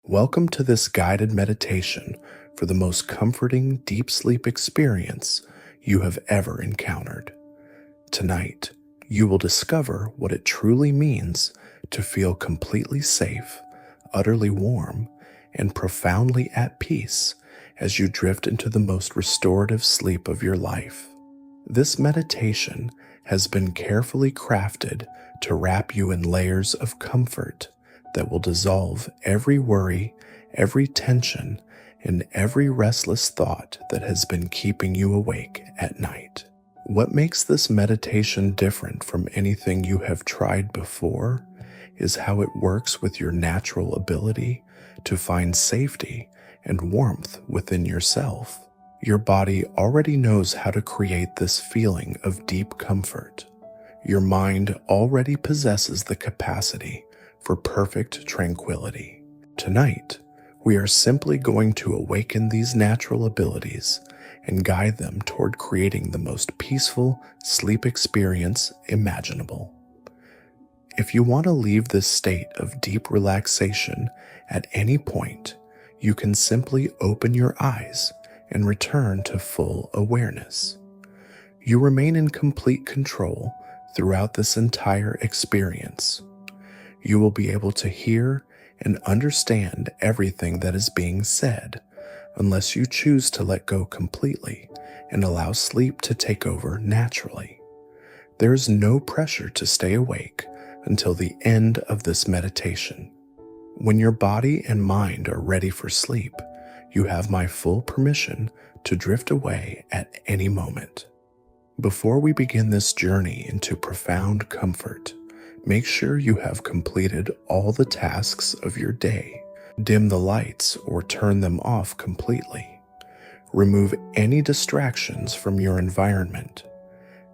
Welcome to this guided meditation for the most comforting deep sleep experience you have ever encountered. Tonight, you will discover what it truly means to feel completely safe, utterly warm, and profoundly at peace as you drift into the most restorative sleep of your life. This meditation has been carefully crafted to wrap you in layers of comfort that will dissolve every worry, every tension, and every restless thought that has been keeping you awake at night. What makes this meditation different from anything you have tried before is how it works with your natural ability to find safety and warmth within yourself. Your body already knows how to create this feeling of deep comfort. Your mind already possesses the capacity for perfect tranquility. Tonight, we are simply going to awaken these natural abilities and guide them toward creating the most peaceful sleep experience imaginable. If you want to leave this state of deep relaxation at any point, you can simply open your eyes and return to full awareness. You remain in complete control throughout this entire experience. You will be able to hear and understand everything that is being said, unless you choose to let go completely and allow sleep to take over naturally. There is no pressure to stay awake until the end of this meditation. When your body and mind are ready for sleep, you have my full permission to drift away at any moment. Before we begin this journey into profound comfort, make sure you have completed all the tasks of your day. Dim the lights or turn them off completely. Remove any distractions from your environment.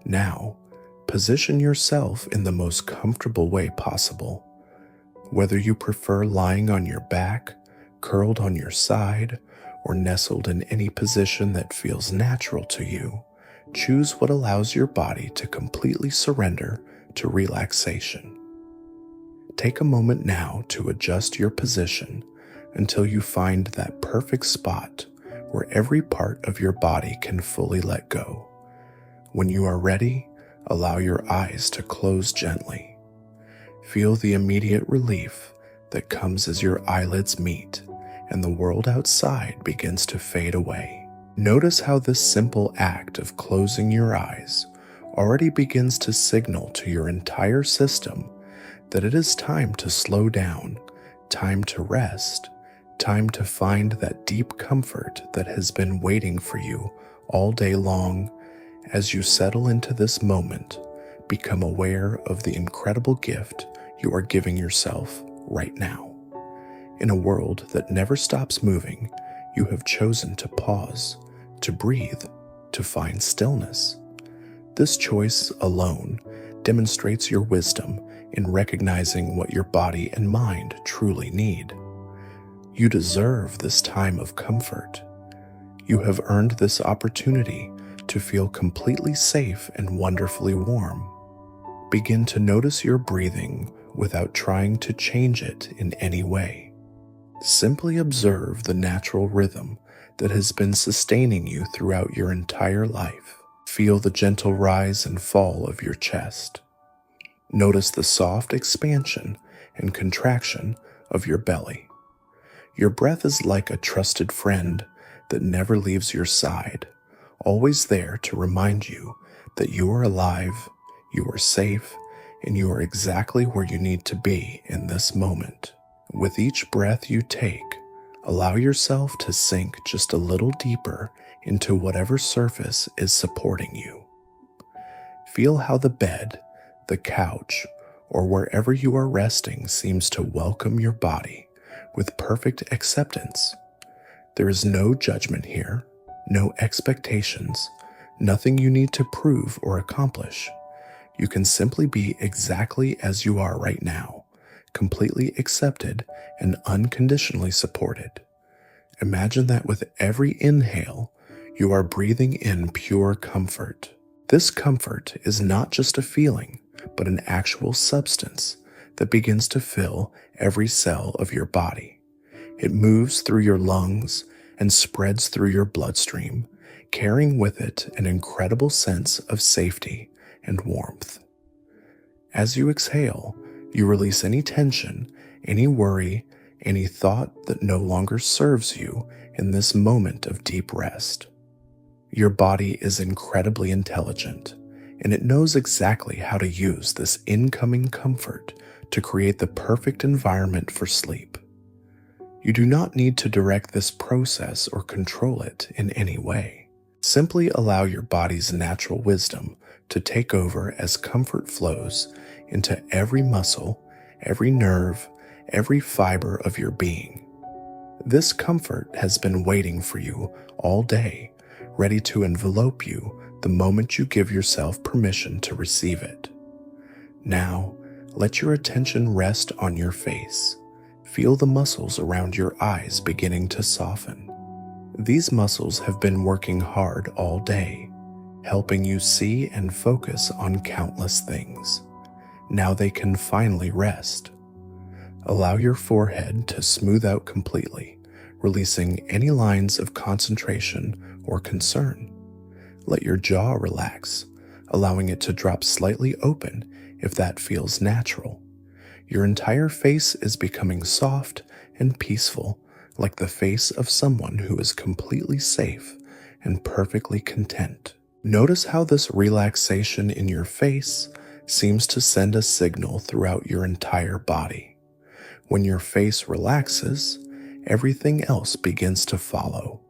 Now, position yourself in the most comfortable way possible. Whether you prefer lying on your back, curled on your side, or nestled in any position that feels natural to you, choose what allows your body to completely surrender to relaxation. Take a moment now to adjust your position until you find that perfect spot where every part of your body can fully let go. When you are ready, allow your eyes to close gently. Feel the immediate relief that comes as your eyelids meet and the world outside begins to fade away. Notice how this simple act of closing your eyes already begins to signal to your entire system that it is time to slow down, time to rest, time to find that deep comfort that has been waiting for you all day long. As you settle into this moment, become aware of the incredible gift you are giving yourself right now. In a world that never stops moving, you have chosen to pause, to breathe, to find stillness. This choice alone demonstrates your wisdom in recognizing what your body and mind truly need. You deserve this time of comfort. You have earned this opportunity to feel completely safe and wonderfully warm. Begin to notice your breathing without trying to change it in any way. Simply observe the natural rhythm that has been sustaining you throughout your entire life. Feel the gentle rise and fall of your chest. Notice the soft expansion and contraction of your belly. Your breath is like a trusted friend that never leaves your side, always there to remind you that you are alive, you are safe, and you are exactly where you need to be in this moment. With each breath you take, allow yourself to sink just a little deeper into whatever surface is supporting you. Feel how the bed, the couch, or wherever you are resting seems to welcome your body with perfect acceptance. There is no judgment here, no expectations, nothing you need to prove or accomplish. You can simply be exactly as you are right now, completely accepted and unconditionally supported. Imagine that with every inhale, you are breathing in pure comfort. This comfort is not just a feeling, but an actual substance that begins to fill every cell of your body. It moves through your lungs and spreads through your bloodstream, carrying with it an incredible sense of safety and warmth. As you exhale, you release any tension, any worry, any thought that no longer serves you in this moment of deep rest. Your body is incredibly intelligent, and it knows exactly how to use this incoming comfort to create the perfect environment for sleep. You do not need to direct this process or control it in any way. Simply allow your body's natural wisdom to take over as comfort flows into every muscle, every nerve, every fiber of your being. This comfort has been waiting for you all day, ready to envelope you the moment you give yourself permission to receive it. Now, let your attention rest on your face. Feel the muscles around your eyes beginning to soften. These muscles have been working hard all day, helping you see and focus on countless things. Now they can finally rest. Allow your forehead to smooth out completely, releasing any lines of concentration or concern. Let your jaw relax, allowing it to drop slightly open if that feels natural. Your entire face is becoming soft and peaceful, like the face of someone who is completely safe and perfectly content. Notice how this relaxation in your face seems to send a signal throughout your entire body. When your face relaxes, everything else begins to follow.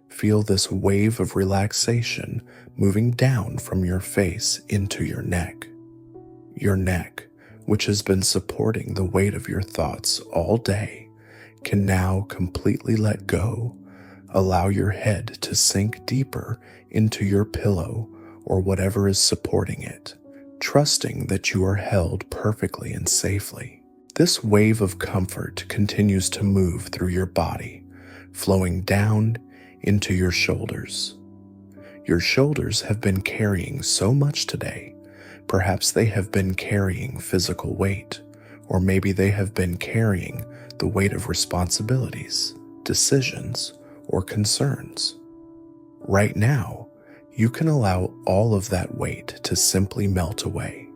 Feel this wave of relaxation moving down from your face into your neck. Your neck, which has been supporting the weight of your thoughts all day, can now completely let go. Allow your head to sink deeper into your pillow or whatever is supporting it, trusting that you are held perfectly and safely. This wave of comfort continues to move through your body, flowing down into your shoulders. Your shoulders have been carrying so much today. Perhaps they have been carrying physical weight, or maybe they have been carrying the weight of responsibilities, decisions, or concerns. Right now, you can allow all of that weight to simply melt away.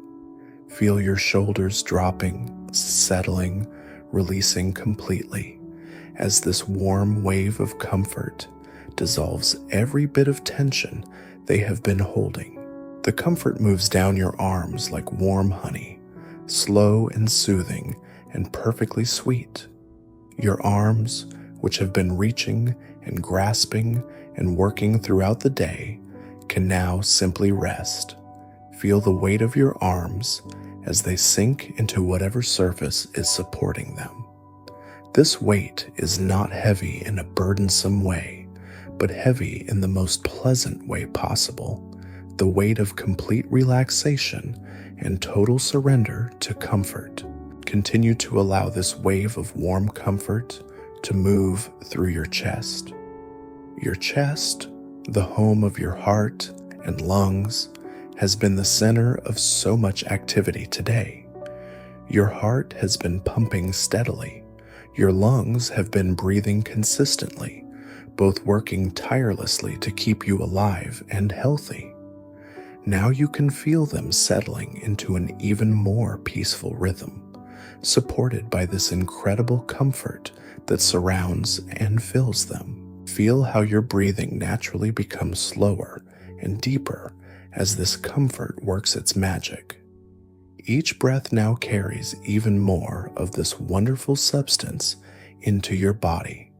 Feel your shoulders dropping, settling, releasing completely, as this warm wave of comfort dissolves every bit of tension they have been holding. The comfort moves down your arms like warm honey, slow and soothing and perfectly sweet. Your arms, which have been reaching and grasping and working throughout the day, can now simply rest. Feel the weight of your arms as they sink into whatever surface is supporting them. This weight is not heavy in a burdensome way, but heavy in the most pleasant way possible, the weight of complete relaxation and total surrender to comfort. Continue to allow this wave of warm comfort to move through your chest. Your chest, the home of your heart and lungs, has been the center of so much activity today. Your heart has been pumping steadily. Your lungs have been breathing consistently, both working tirelessly to keep you alive and healthy. Now you can feel them settling into an even more peaceful rhythm, supported by this incredible comfort that surrounds and fills them. Feel how your breathing naturally becomes slower and deeper as this comfort works its magic. Each breath now carries even more of this wonderful substance into your body,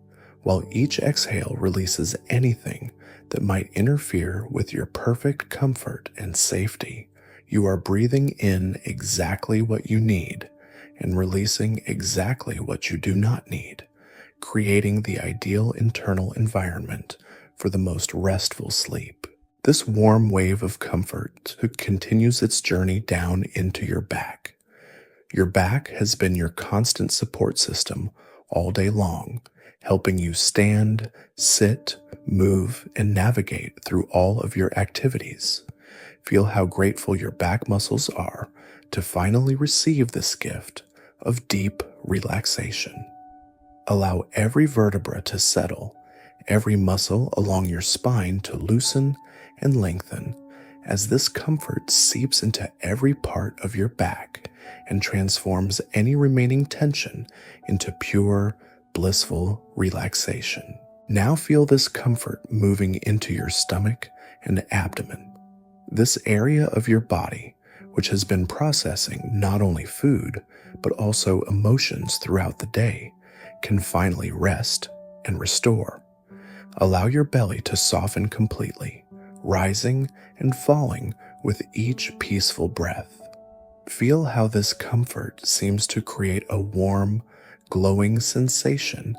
while each exhale releases anything that might interfere with your perfect comfort and safety. You are breathing in exactly what you need and releasing exactly what you do not need, creating the ideal internal environment for the most restful sleep. This warm wave of comfort continues its journey down into your back. Your back has been your constant support system all day long, helping you stand, sit, move, and navigate through all of your activities. Feel how grateful your back muscles are to finally receive this gift of deep relaxation. Allow every vertebra to settle, every muscle along your spine to loosen and lengthen as this comfort seeps into every part of your back and transforms any remaining tension into pure, blissful relaxation. Now feel this comfort moving into your stomach and abdomen. This area of your body, which has been processing not only food, but also emotions throughout the day, can finally rest and restore. Allow your belly to soften completely, rising and falling with each peaceful breath. Feel how this comfort seems to create a warm, glowing sensation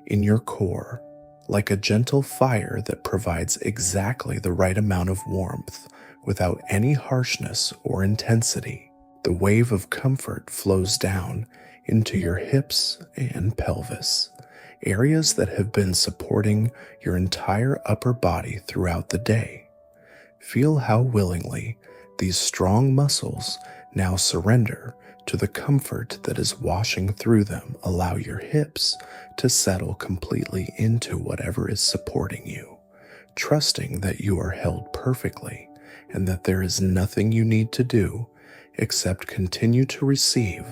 in your core, like a gentle fire that provides exactly the right amount of warmth without any harshness or intensity. The wave of comfort flows down into your hips and pelvis, areas that have been supporting your entire upper body throughout the day. Feel how willingly these strong muscles now surrender to the comfort that is washing through them. Allow your hips to settle completely into whatever is supporting you, trusting that you are held perfectly and that there is nothing you need to do except continue to receive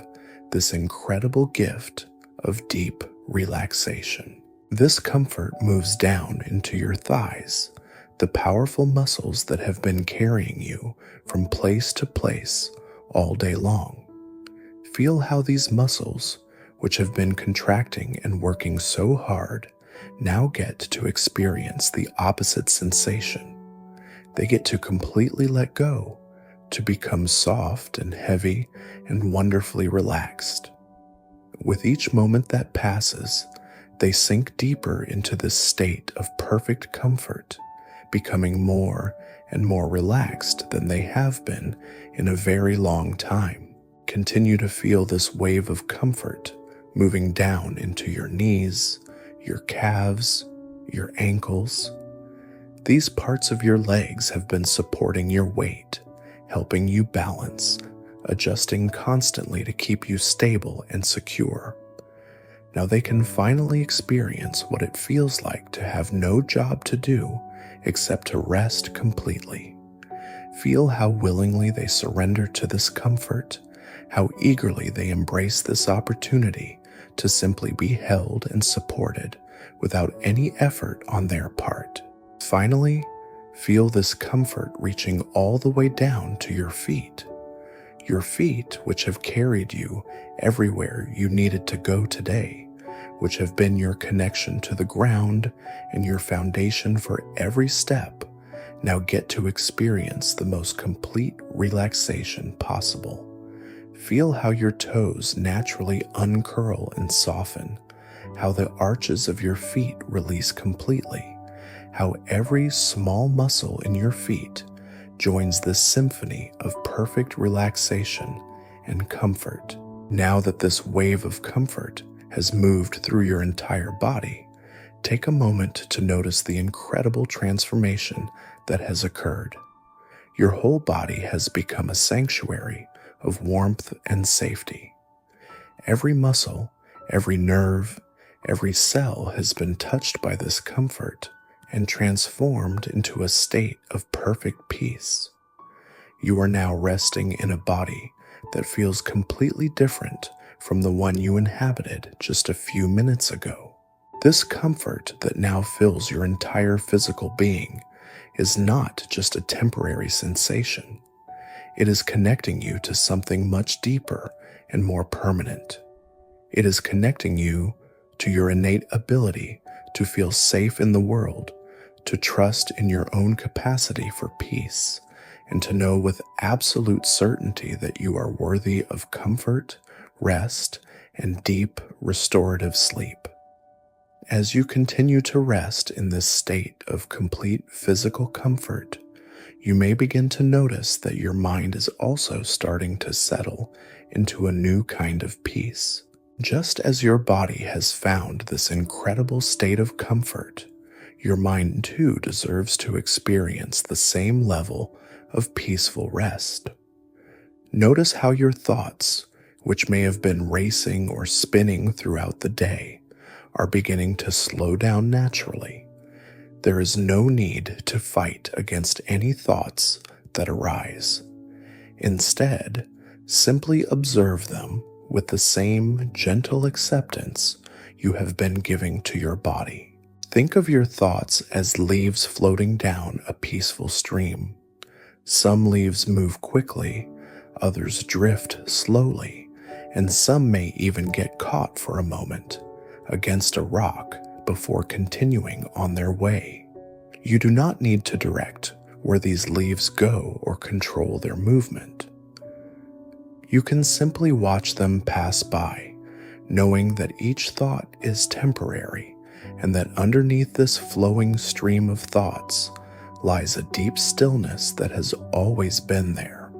this incredible gift of deep relaxation. This comfort moves down into your thighs, the powerful muscles that have been carrying you from place to place all day long. Feel how these muscles, which have been contracting and working so hard, now get to experience the opposite sensation. They get to completely let go, to become soft and heavy and wonderfully relaxed. With each moment that passes, they sink deeper into this state of perfect comfort, becoming more and more relaxed than they have been in a very long time. Continue to feel this wave of comfort moving down into your knees, your calves, your ankles. These parts of your legs have been supporting your weight, helping you balance, adjusting constantly to keep you stable and secure. Now they can finally experience what it feels like to have no job to do except to rest completely. Feel how willingly they surrender to this comfort, how eagerly they embrace this opportunity to simply be held and supported without any effort on their part. Finally, feel this comfort reaching all the way down to your feet. Your feet, which have carried you everywhere you needed to go today, which have been your connection to the ground and your foundation for every step, now get to experience the most complete relaxation possible. Feel how your toes naturally uncurl and soften, how the arches of your feet release completely, how every small muscle in your feet joins this symphony of perfect relaxation and comfort. Now that this wave of comfort has moved through your entire body, take a moment to notice the incredible transformation that has occurred. Your whole body has become a sanctuary of warmth and safety. Every muscle, every nerve, every cell has been touched by this comfort and transformed into a state of perfect peace. You are now resting in a body that feels completely different from the one you inhabited just a few minutes ago. This comfort that now fills your entire physical being is not just a temporary sensation. It is connecting you to something much deeper and more permanent. It is connecting you to your innate ability to feel safe in the world, to trust in your own capacity for peace, and to know with absolute certainty that you are worthy of comfort, rest, and deep restorative sleep. As you continue to rest in this state of complete physical comfort, you may begin to notice that your mind is also starting to settle into a new kind of peace. Just as your body has found this incredible state of comfort, your mind too deserves to experience the same level of peaceful rest. Notice how your thoughts, which may have been racing or spinning throughout the day, are beginning to slow down naturally. There is no need to fight against any thoughts that arise. Instead, simply observe them with the same gentle acceptance you have been giving to your body. Think of your thoughts as leaves floating down a peaceful stream. Some leaves move quickly, others drift slowly, and some may even get caught for a moment against a rock before continuing on their way. You do not need to direct where these leaves go or control their movement. You can simply watch them pass by, knowing that each thought is temporary and that underneath this flowing stream of thoughts lies a deep stillness that has always been there,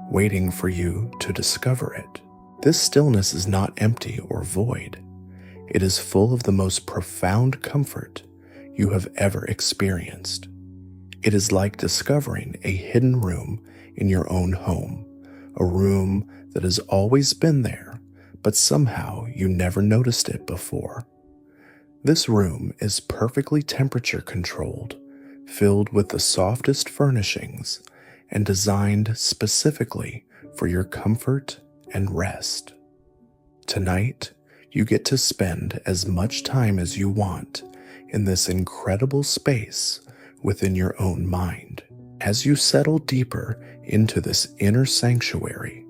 waiting for you to discover it. This stillness is not empty or void. It is full of the most profound comfort you have ever experienced. It is like discovering a hidden room in your own home, a room that has always been there, but somehow you never noticed it before. This room is perfectly temperature controlled, filled with the softest furnishings, and designed specifically for your comfort and rest. Tonight, you get to spend as much time as you want in this incredible space within your own mind. As you settle deeper into this inner sanctuary,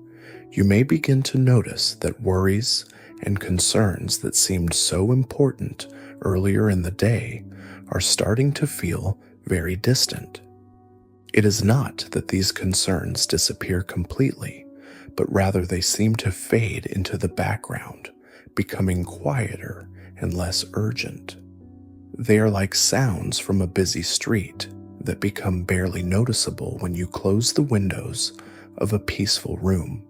you may begin to notice that worries and concerns that seemed so important earlier in the day are starting to feel very distant. It is not that these concerns disappear completely, but rather they seem to fade into the background, becoming quieter and less urgent. They are like sounds from a busy street that become barely noticeable when you close the windows of a peaceful room.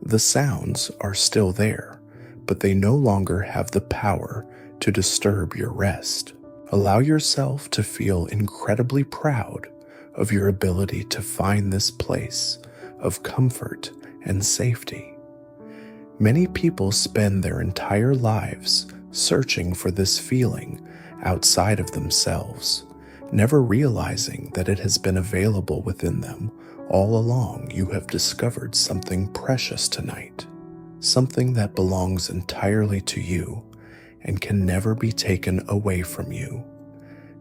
The sounds are still there, but they no longer have the power to disturb your rest. Allow yourself to feel incredibly proud of your ability to find this place of comfort and safety. Many people spend their entire lives searching for this feeling outside of themselves, never realizing that it has been available within them all along. You have discovered something precious tonight, something that belongs entirely to you and can never be taken away from you.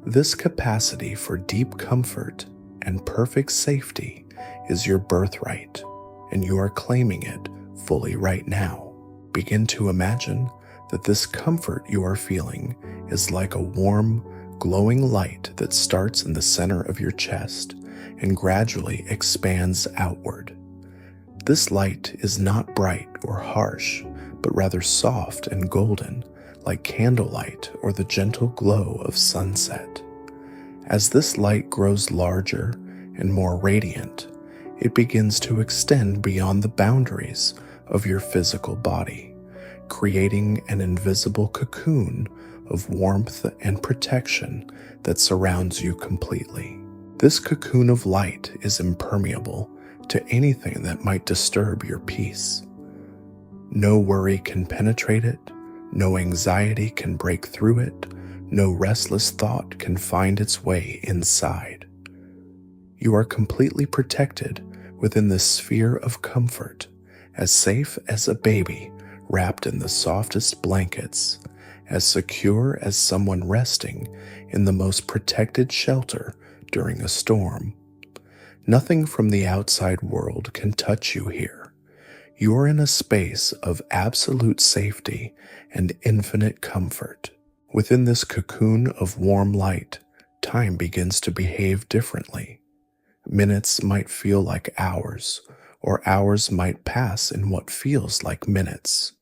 This capacity for deep comfort and perfect safety is your birthright, and you are claiming it fully right now. Begin to imagine that this comfort you are feeling is like a warm, glowing light that starts in the center of your chest and gradually expands outward. This light is not bright or harsh, but rather soft and golden, like candlelight or the gentle glow of sunset. As this light grows larger and more radiant, it begins to extend beyond the boundaries of your physical body, creating an invisible cocoon of warmth and protection that surrounds you completely. This cocoon of light is impermeable to anything that might disturb your peace. No worry can penetrate it, no anxiety can break through it, no restless thought can find its way inside. You are completely protected within this sphere of comfort, as safe as a baby wrapped in the softest blankets, as secure as someone resting in the most protected shelter during a storm. Nothing from the outside world can touch you here. You are in a space of absolute safety and infinite comfort. Within this cocoon of warm light, time begins to behave differently. Minutes might feel like hours, or hours might pass in what feels like minutes.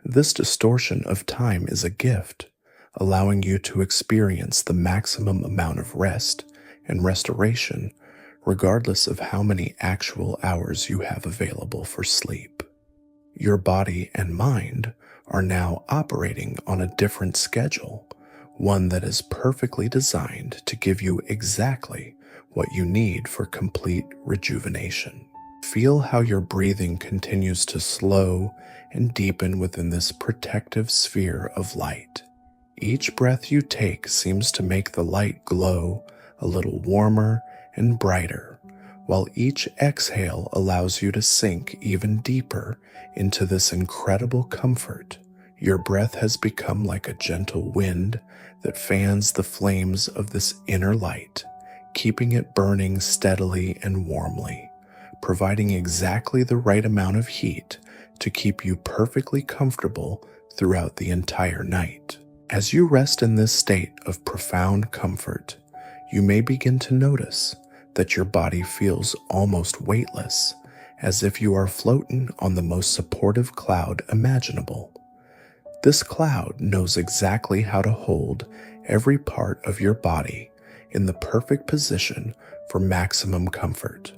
This distortion of time is a gift, allowing you to experience the maximum amount of rest and restoration, regardless of how many actual hours you have available for sleep. Your body and mind are now operating on a different schedule, one that is perfectly designed to give you exactly what you need for complete rejuvenation. Feel how your breathing continues to slow and deepen within this protective sphere of light. Each breath you take seems to make the light glow a little warmer and brighter, while each exhale allows you to sink even deeper into this incredible comfort. Your breath has become like a gentle wind that fans the flames of this inner light, keeping it burning steadily and warmly, providing exactly the right amount of heat to keep you perfectly comfortable throughout the entire night. As you rest in this state of profound comfort, you may begin to notice that your body feels almost weightless, as if you are floating on the most supportive cloud imaginable. This cloud knows exactly how to hold every part of your body in the perfect position for maximum comfort.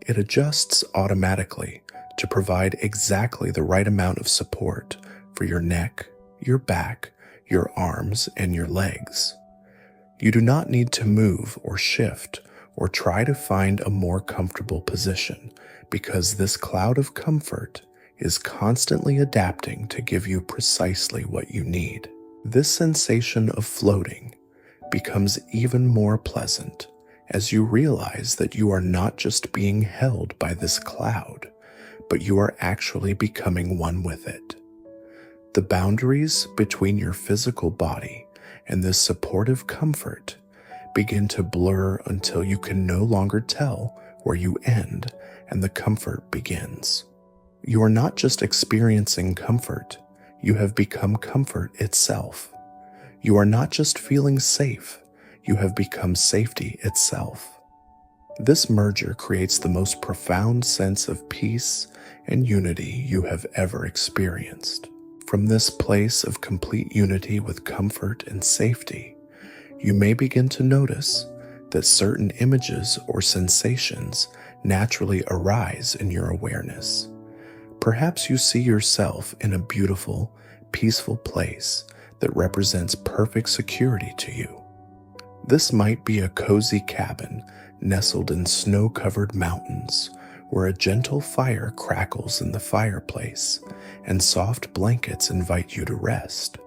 It adjusts automatically to provide exactly the right amount of support for your neck, your back, your arms, and your legs. You do not need to move or shift or try to find a more comfortable position, because this cloud of comfort is constantly adapting to give you precisely what you need. This sensation of floating becomes even more pleasant as you realize that you are not just being held by this cloud, but you are actually becoming one with it. The boundaries between your physical body and this supportive comfort begin to blur until you can no longer tell where you end and the comfort begins. You are not just experiencing comfort, you have become comfort itself. You are not just feeling safe, you have become safety itself. This merger creates the most profound sense of peace and unity you have ever experienced. From this place of complete unity with comfort and safety, you may begin to notice that certain images or sensations naturally arise in your awareness. Perhaps you see yourself in a beautiful, peaceful place that represents perfect security to you. This might be a cozy cabin nestled in snow-covered mountains, where a gentle fire crackles in the fireplace and soft blankets invite you to rest.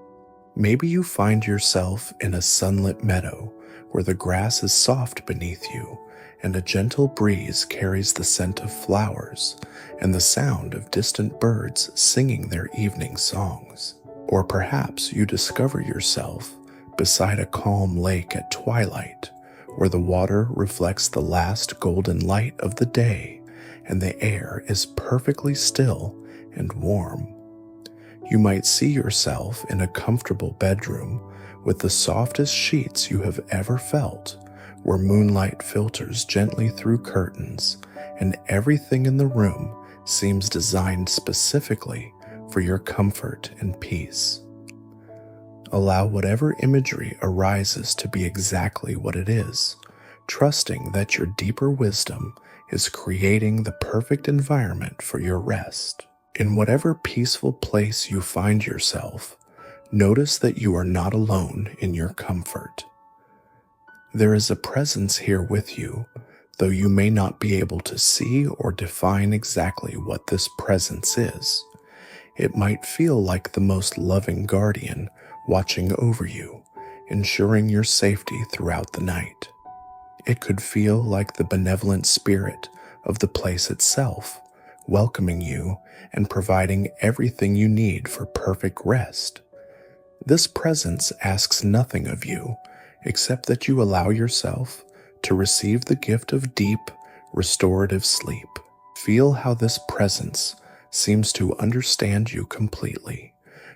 Maybe you find yourself in a sunlit meadow where the grass is soft beneath you and a gentle breeze carries the scent of flowers and the sound of distant birds singing their evening songs. Or perhaps you discover yourself beside a calm lake at twilight, where the water reflects the last golden light of the day and the air is perfectly still and warm. You might see yourself in a comfortable bedroom with the softest sheets you have ever felt, where moonlight filters gently through curtains and everything in the room seems designed specifically for your comfort and peace. Allow whatever imagery arises to be exactly what it is, trusting that your deeper wisdom is creating the perfect environment for your rest. In whatever peaceful place you find yourself, notice that you are not alone in your comfort. There is a presence here with you, though you may not be able to see or define exactly what this presence is. It might feel like the most loving guardian watching over you, ensuring your safety throughout the night. It could feel like the benevolent spirit of the place itself, welcoming you and providing everything you need for perfect rest. This presence asks nothing of you except that you allow yourself to receive the gift of deep, restorative sleep. Feel how this presence seems to understand you completely,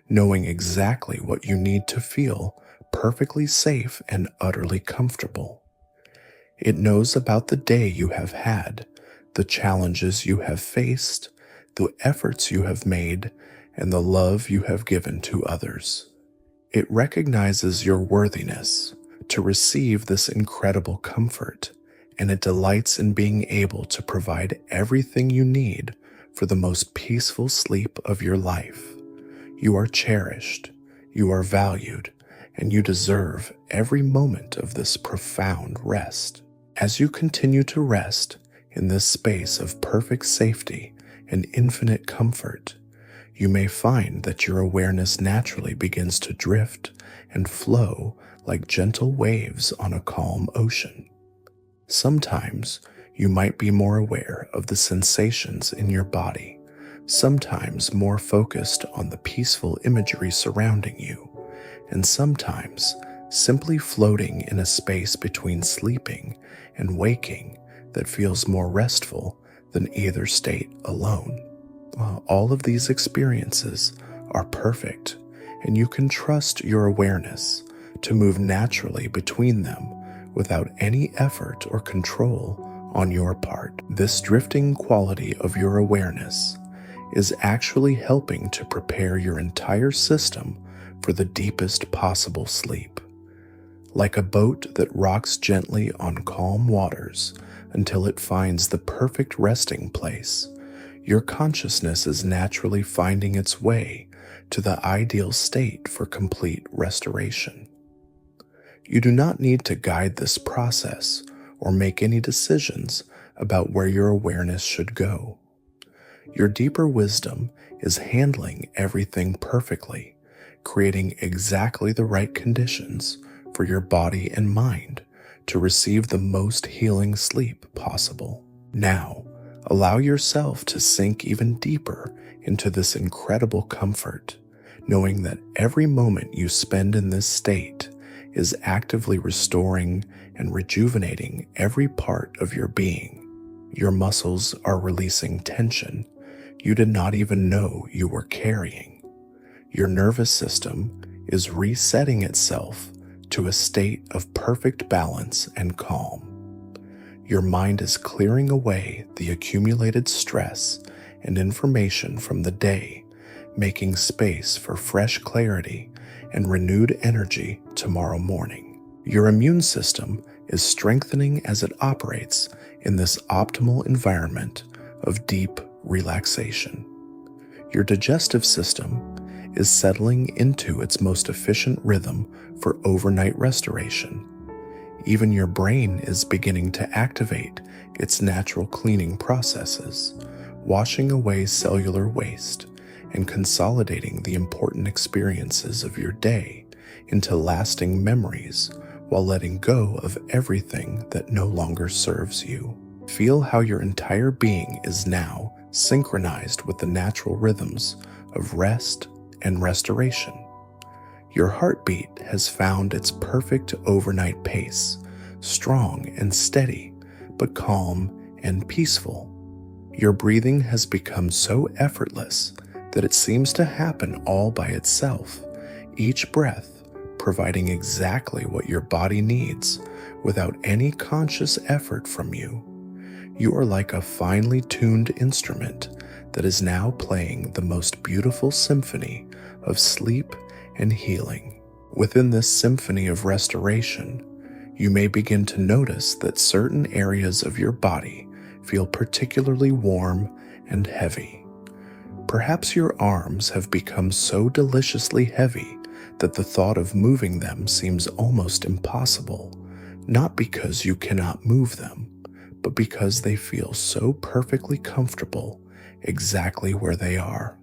knowing exactly what you need to feel perfectly safe and utterly comfortable. It knows about the day you have had, the challenges you have faced, the efforts you have made, and the love you have given to others. It recognizes your worthiness to receive this incredible comfort, and it delights in being able to provide everything you need for the most peaceful sleep of your life. You are cherished, you are valued, and you deserve every moment of this profound rest. As you continue to rest in this space of perfect safety and infinite comfort, you may find that your awareness naturally begins to drift and flow like gentle waves on a calm ocean. Sometimes you might be more aware of the sensations in your body, sometimes more focused on the peaceful imagery surrounding you, and sometimes simply floating in a space between sleeping and waking that feels more restful than either state alone. All of these experiences are perfect, and you can trust your awareness to move naturally between them without any effort or control on your part. This drifting quality of your awareness is actually helping to prepare your entire system for the deepest possible sleep. Like a boat that rocks gently on calm waters until it finds the perfect resting place, your consciousness is naturally finding its way to the ideal state for complete restoration. You do not need to guide this process or make any decisions about where your awareness should go. Your deeper wisdom is handling everything perfectly, creating exactly the right conditions for your body and mind to receive the most healing sleep possible. Now, allow yourself to sink even deeper into this incredible comfort, knowing that every moment you spend in this state is actively restoring and rejuvenating every part of your being. Your muscles are releasing tension you did not even know you were carrying. Your nervous system is resetting itself to a state of perfect balance and calm. Your mind is clearing away the accumulated stress and information from the day, making space for fresh clarity and renewed energy tomorrow morning. Your immune system is strengthening as it operates in this optimal environment of deep relaxation. Your digestive system is settling into its most efficient rhythm for overnight restoration. Even your brain is beginning to activate its natural cleaning processes, washing away cellular waste and consolidating the important experiences of your day into lasting memories while letting go of everything that no longer serves you. Feel how your entire being is now synchronized with the natural rhythms of rest and restoration. Your heartbeat has found its perfect overnight pace, strong and steady, but calm and peaceful. Your breathing has become so effortless that it seems to happen all by itself, each breath providing exactly what your body needs without any conscious effort from you. You are like a finely tuned instrument that is now playing the most beautiful symphony of sleep and healing. Within this symphony of restoration, you may begin to notice that certain areas of your body feel particularly warm and heavy. Perhaps your arms have become so deliciously heavy that the thought of moving them seems almost impossible, not because you cannot move them, but because they feel so perfectly comfortable exactly where they are.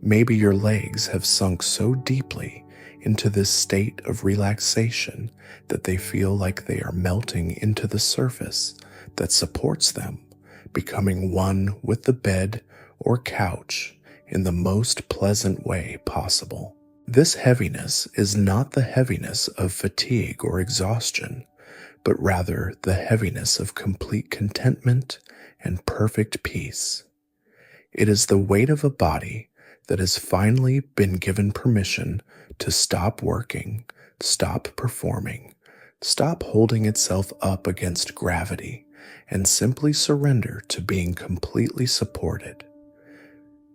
Maybe your legs have sunk so deeply into this state of relaxation that they feel like they are melting into the surface that supports them, becoming one with the bed or couch in the most pleasant way possible. This heaviness is not the heaviness of fatigue or exhaustion, but rather the heaviness of complete contentment and perfect peace. It is the weight of a body that has finally been given permission to stop working, stop performing, stop holding itself up against gravity, and simply surrender to being completely supported.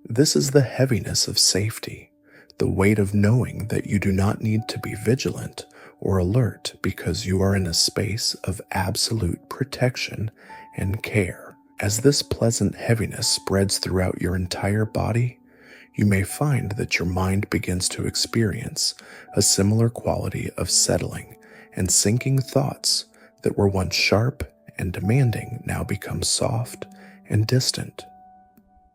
This is the heaviness of safety, the weight of knowing that you do not need to be vigilant or alert because you are in a space of absolute protection and care. As this pleasant heaviness spreads throughout your entire body, you may find that your mind begins to experience a similar quality of settling and sinking thoughts that were once sharp and demanding now become soft and distant.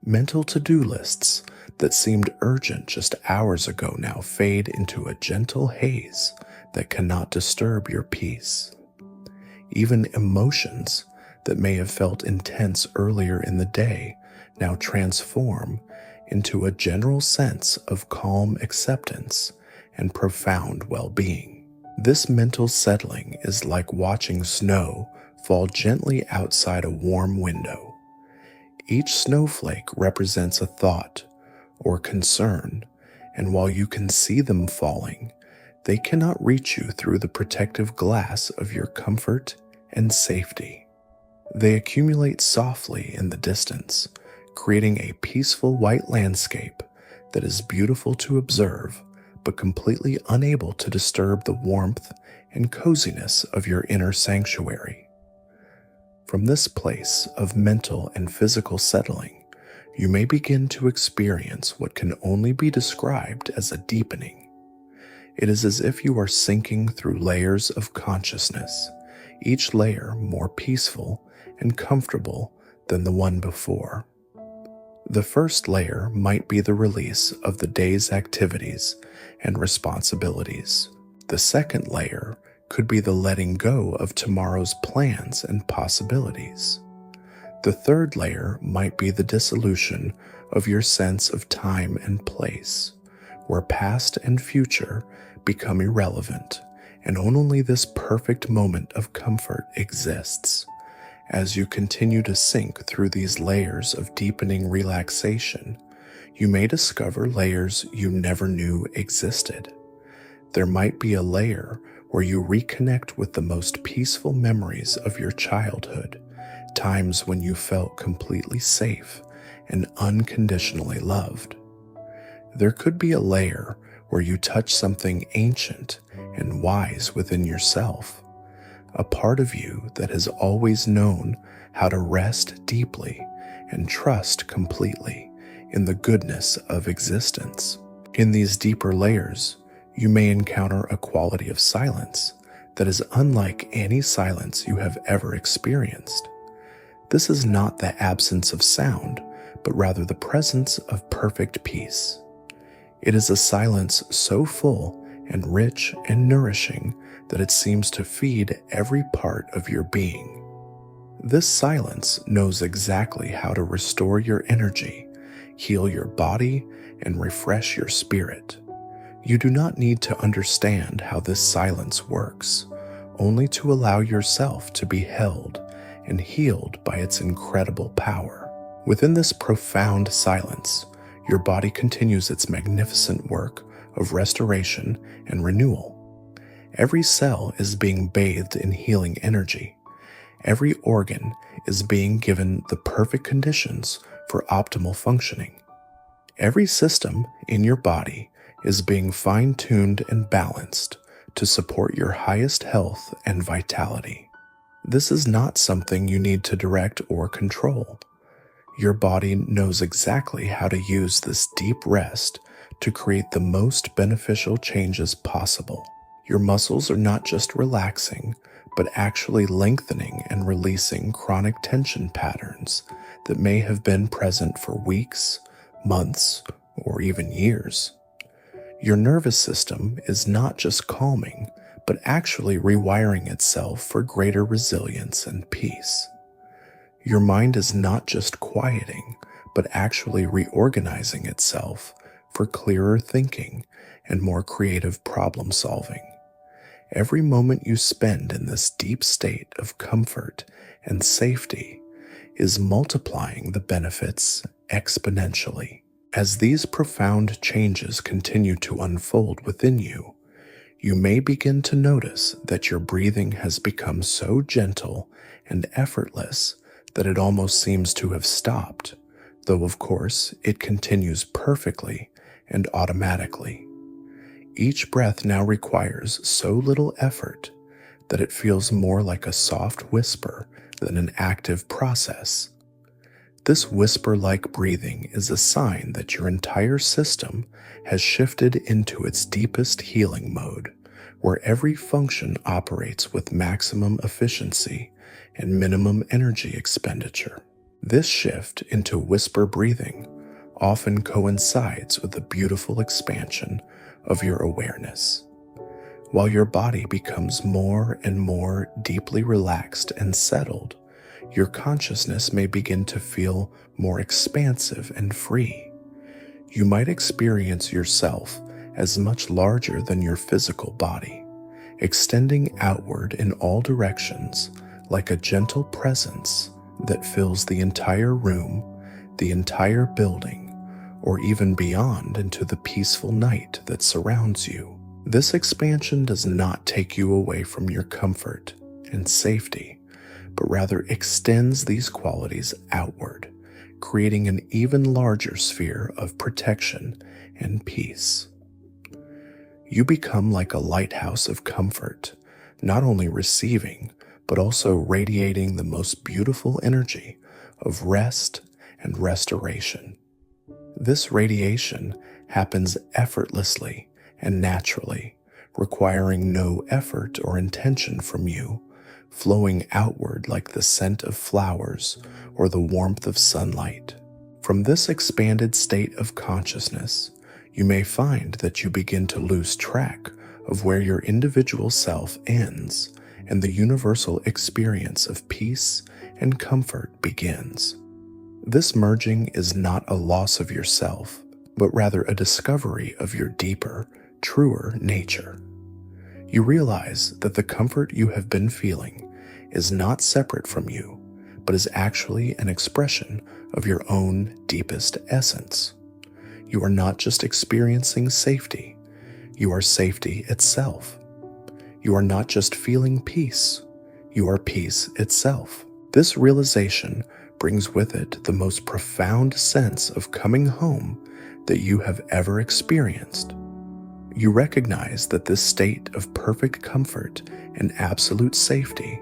Mental to-do lists that seemed urgent just hours ago now fade into a gentle haze that cannot disturb your peace. Even emotions that may have felt intense earlier in the day now transform into a general sense of calm acceptance and profound well-being. This mental settling is like watching snow fall gently outside a warm window. Each snowflake represents a thought or concern, and while you can see them falling, they cannot reach you through the protective glass of your comfort and safety. They accumulate softly in the distance, creating a peaceful white landscape that is beautiful to observe, but completely unable to disturb the warmth and coziness of your inner sanctuary. From this place of mental and physical settling, you may begin to experience what can only be described as a deepening. It is as if you are sinking through layers of consciousness, each layer more peaceful and comfortable than the one before. The first layer might be the release of the day's activities and responsibilities. The second layer could be the letting go of tomorrow's plans and possibilities. The third layer might be the dissolution of your sense of time and place, where past and future become irrelevant, and only this perfect moment of comfort exists. As you continue to sink through these layers of deepening relaxation, you may discover layers you never knew existed. There might be a layer where you reconnect with the most peaceful memories of your childhood, times when you felt completely safe and unconditionally loved. There could be a layer where you touch something ancient and wise within yourself, a part of you that has always known how to rest deeply and trust completely in the goodness of existence. In these deeper layers, you may encounter a quality of silence that is unlike any silence you have ever experienced. This is not the absence of sound, but rather the presence of perfect peace. It is a silence so full and rich and nourishing that it seems to feed every part of your being. This silence knows exactly how to restore your energy, heal your body, and refresh your spirit. You do not need to understand how this silence works, only to allow yourself to be held and healed by its incredible power. Within this profound silence, your body continues its magnificent work of restoration and renewal. Every cell is being bathed in healing energy. Every organ is being given the perfect conditions for optimal functioning. Every system in your body is being fine-tuned and balanced to support your highest health and vitality. This is not something you need to direct or control. Your body knows exactly how to use this deep rest to create the most beneficial changes possible. Your muscles are not just relaxing, but actually lengthening and releasing chronic tension patterns that may have been present for weeks, months, or even years. Your nervous system is not just calming, but actually rewiring itself for greater resilience and peace. Your mind is not just quieting, but actually reorganizing itself for clearer thinking and more creative problem solving. Every moment you spend in this deep state of comfort and safety is multiplying the benefits exponentially. As these profound changes continue to unfold within you, you may begin to notice that your breathing has become so gentle and effortless that it almost seems to have stopped, though of course it continues perfectly and automatically. Each breath now requires so little effort that it feels more like a soft whisper than an active process. This whisper-like breathing is a sign that your entire system has shifted into its deepest healing mode, where every function operates with maximum efficiency and minimum energy expenditure. This shift into whisper breathing often coincides with the beautiful expansion of your awareness. While your body becomes more and more deeply relaxed and settled, your consciousness may begin to feel more expansive and free. You might experience yourself as much larger than your physical body, extending outward in all directions like a gentle presence that fills the entire room, the entire building, or even beyond into the peaceful night that surrounds you. This expansion does not take you away from your comfort and safety, but rather extends these qualities outward, creating an even larger sphere of protection and peace. You become like a lighthouse of comfort, not only receiving, but also radiating the most beautiful energy of rest and restoration. This radiation happens effortlessly and naturally, requiring no effort or intention from you, flowing outward like the scent of flowers or the warmth of sunlight. From this expanded state of consciousness, you may find that you begin to lose track of where your individual self ends and the universal experience of peace and comfort begins. This merging is not a loss of yourself, but rather a discovery of your deeper, truer nature. You realize that the comfort you have been feeling is not separate from you, but is actually an expression of your own deepest essence. You are not just experiencing safety, you are safety itself. You are not just feeling peace, you are peace itself. This realization brings with it the most profound sense of coming home that you have ever experienced. You recognize that this state of perfect comfort and absolute safety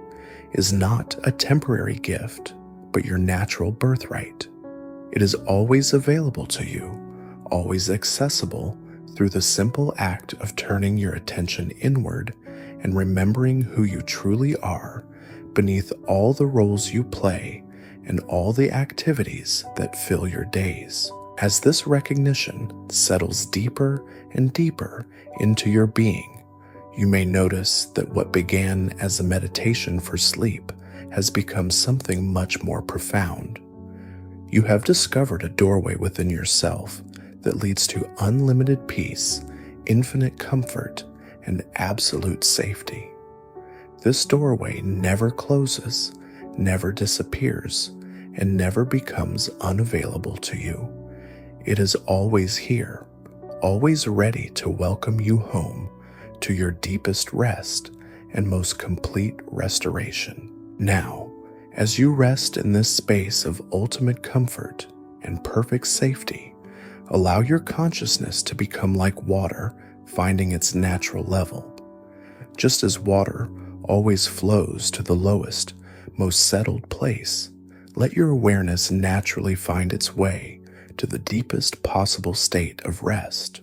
is not a temporary gift, but your natural birthright. It is always available to you, always accessible through the simple act of turning your attention inward and remembering who you truly are beneath all the roles you play and all the activities that fill your days. As this recognition settles deeper and deeper into your being, you may notice that what began as a meditation for sleep has become something much more profound. You have discovered a doorway within yourself that leads to unlimited peace, infinite comfort, and absolute safety. This doorway never closes, never disappears, and never becomes unavailable to you. It is always here, always ready to welcome you home to your deepest rest and most complete restoration. Now, as you rest in this space of ultimate comfort and perfect safety, allow your consciousness to become like water finding its natural level. Just as water always flows to the lowest, most settled place, let your awareness naturally find its way to the deepest possible state of rest.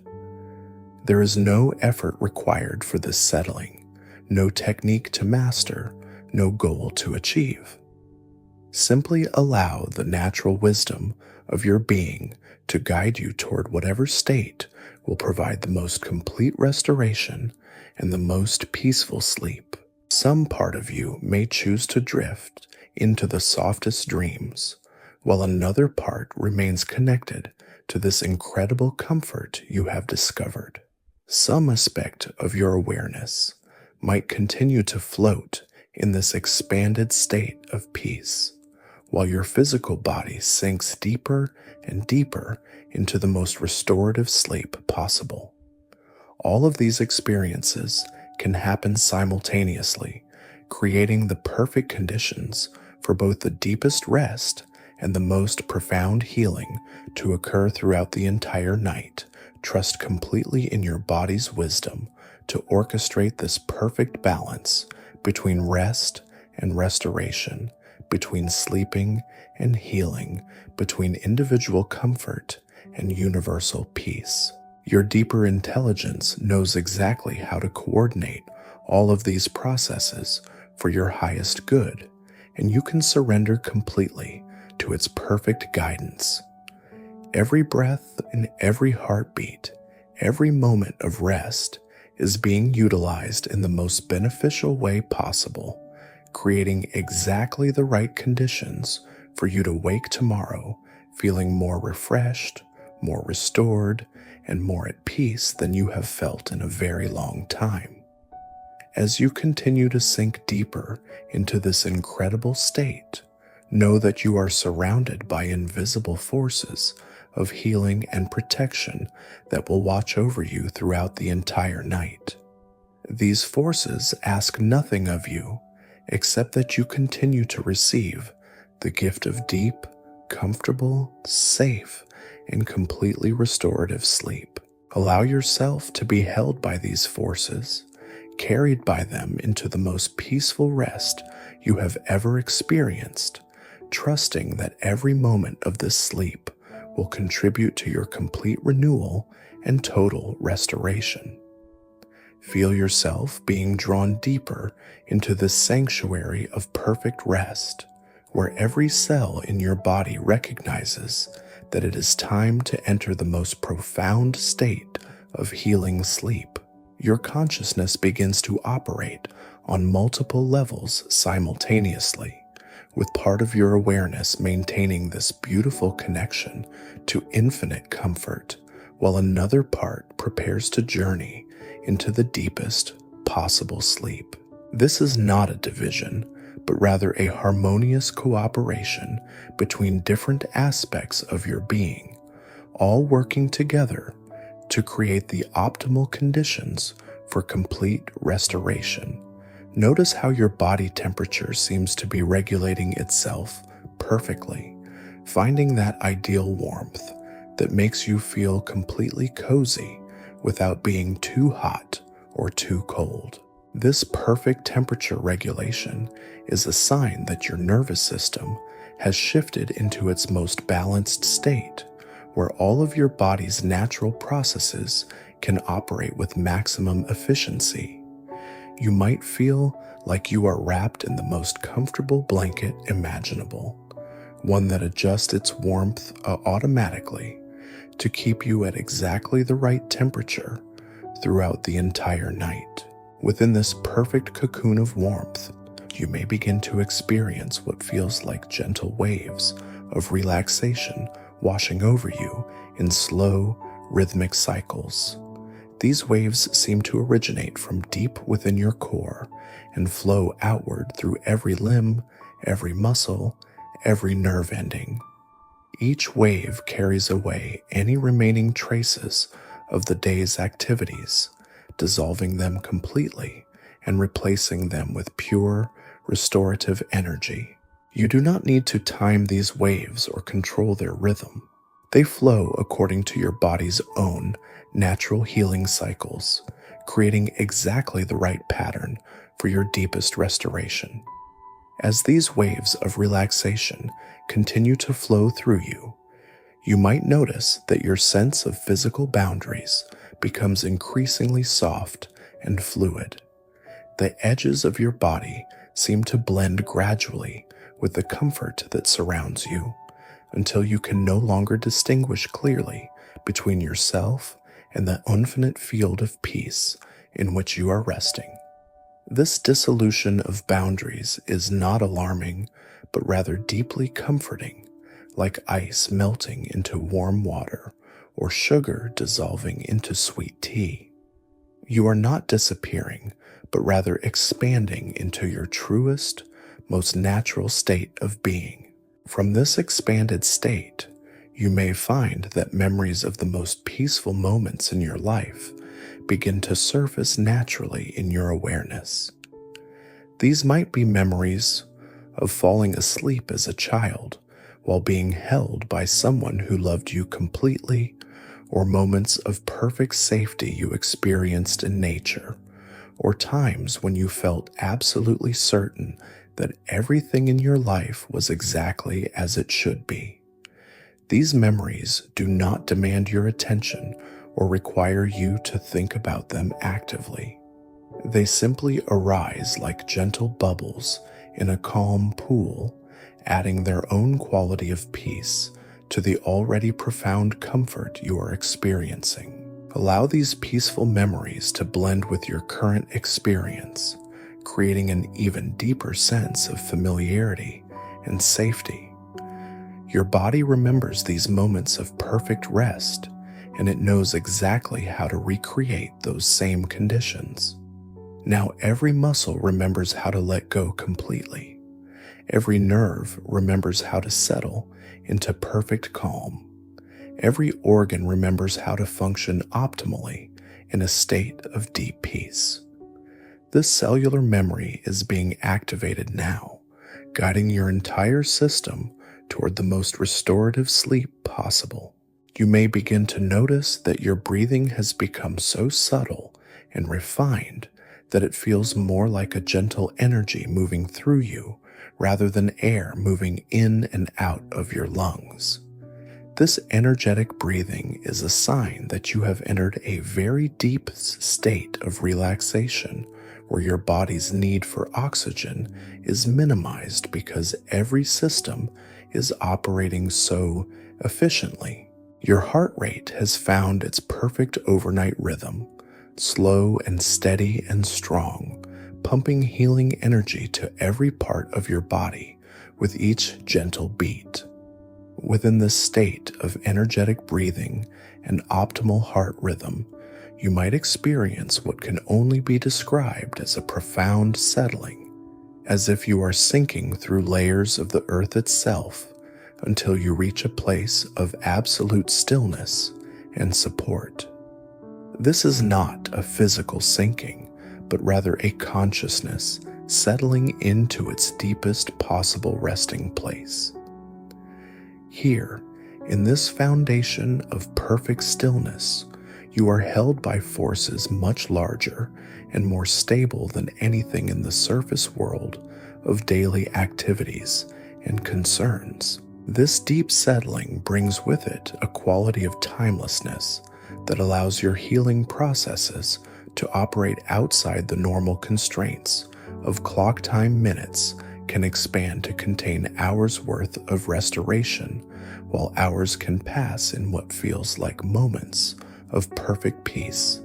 There is no effort required for this settling, no technique to master, no goal to achieve. Simply allow the natural wisdom of your being to guide you toward whatever state will provide the most complete restoration and the most peaceful sleep. Some part of you may choose to drift into the softest dreams, while another part remains connected to this incredible comfort you have discovered. Some aspect of your awareness might continue to float in this expanded state of peace, while your physical body sinks deeper and deeper into the most restorative sleep possible. All of these experiences can happen simultaneously, creating the perfect conditions for both the deepest rest and the most profound healing to occur throughout the entire night. Trust completely in your body's wisdom to orchestrate this perfect balance between rest and restoration, between sleeping and healing, between individual comfort and universal peace. Your deeper intelligence knows exactly how to coordinate all of these processes for your highest good, and you can surrender completely to its perfect guidance. Every breath and every heartbeat, every moment of rest is being utilized in the most beneficial way possible, creating exactly the right conditions for you to wake tomorrow feeling more refreshed, more restored, and more at peace than you have felt in a very long time. As you continue to sink deeper into this incredible state, know that you are surrounded by invisible forces of healing and protection that will watch over you throughout the entire night. These forces ask nothing of you except that you continue to receive the gift of deep, comfortable, safe, and completely restorative sleep. Allow yourself to be held by these forces, carried by them into the most peaceful rest you have ever experienced, trusting that every moment of this sleep will contribute to your complete renewal and total restoration. Feel yourself being drawn deeper into this sanctuary of perfect rest, where every cell in your body recognizes that it is time to enter the most profound state of healing sleep. Your consciousness begins to operate on multiple levels simultaneously, with part of your awareness maintaining this beautiful connection to infinite comfort, while another part prepares to journey into the deepest possible sleep. This is not a division, but rather a harmonious cooperation between different aspects of your being, all working together to create the optimal conditions for complete restoration. Notice how your body temperature seems to be regulating itself perfectly, finding that ideal warmth that makes you feel completely cozy without being too hot or too cold. This perfect temperature regulation is a sign that your nervous system has shifted into its most balanced state, where all of your body's natural processes can operate with maximum efficiency. You might feel like you are wrapped in the most comfortable blanket imaginable, one that adjusts its warmth automatically to keep you at exactly the right temperature throughout the entire night. Within this perfect cocoon of warmth, you may begin to experience what feels like gentle waves of relaxation washing over you in slow, rhythmic cycles. These waves seem to originate from deep within your core and flow outward through every limb, every muscle, every nerve ending. Each wave carries away any remaining traces of the day's activities, dissolving them completely and replacing them with pure, restorative energy. You do not need to time these waves or control their rhythm. They flow according to your body's own natural healing cycles, creating exactly the right pattern for your deepest restoration. As these waves of relaxation continue to flow through you, you might notice that your sense of physical boundaries becomes increasingly soft and fluid. The edges of your body seem to blend gradually with the comfort that surrounds you, until you can no longer distinguish clearly between yourself and the infinite field of peace in which you are resting. This dissolution of boundaries is not alarming, but rather deeply comforting, like ice melting into warm water or sugar dissolving into sweet tea. You are not disappearing, but rather expanding into your truest, most natural state of being. From this expanded state, you may find that memories of the most peaceful moments in your life begin to surface naturally in your awareness. These might be memories of falling asleep as a child while being held by someone who loved you completely, or moments of perfect safety you experienced in nature, or times when you felt absolutely certain that everything in your life was exactly as it should be. These memories do not demand your attention or require you to think about them actively. They simply arise like gentle bubbles in a calm pool, adding their own quality of peace to the already profound comfort you are experiencing. Allow these peaceful memories to blend with your current experience, creating an even deeper sense of familiarity and safety. Your body remembers these moments of perfect rest, and it knows exactly how to recreate those same conditions. Now every muscle remembers how to let go completely. Every nerve remembers how to settle into perfect calm. Every organ remembers how to function optimally in a state of deep peace. This cellular memory is being activated now, guiding your entire system toward the most restorative sleep possible. You may begin to notice that your breathing has become so subtle and refined that it feels more like a gentle energy moving through you rather than air moving in and out of your lungs. This energetic breathing is a sign that you have entered a very deep state of relaxation, where your body's need for oxygen is minimized because every system is operating so efficiently. Your heart rate has found its perfect overnight rhythm, slow and steady and strong, pumping healing energy to every part of your body with each gentle beat. Within this state of energetic breathing and optimal heart rhythm, you might experience what can only be described as a profound settling, as if you are sinking through layers of the earth itself until you reach a place of absolute stillness and support. This is not a physical sinking, but rather a consciousness settling into its deepest possible resting place. Here, in this foundation of perfect stillness, you are held by forces much larger and more stable than anything in the surface world of daily activities and concerns. This deep settling brings with it a quality of timelessness that allows your healing processes to operate outside the normal constraints of clock time. Minutes can expand to contain hours worth of restoration, while hours can pass in what feels like moments of perfect peace.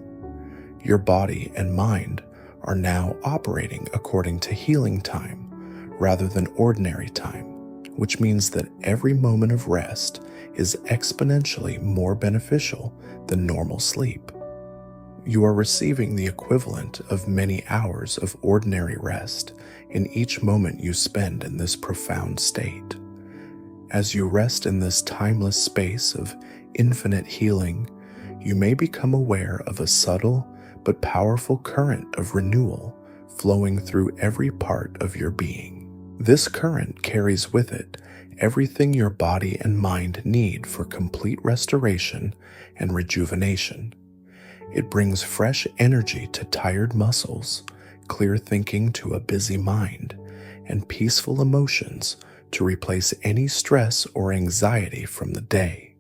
Your body and mind are now operating according to healing time rather than ordinary time, which means that every moment of rest is exponentially more beneficial than normal sleep. You are receiving the equivalent of many hours of ordinary rest in each moment you spend in this profound state. As you rest in this timeless space of infinite healing, you may become aware of a subtle but powerful current of renewal flowing through every part of your being. This current carries with it everything your body and mind need for complete restoration and rejuvenation. It brings fresh energy to tired muscles, clear thinking to a busy mind, and peaceful emotions to replace any stress or anxiety from the day.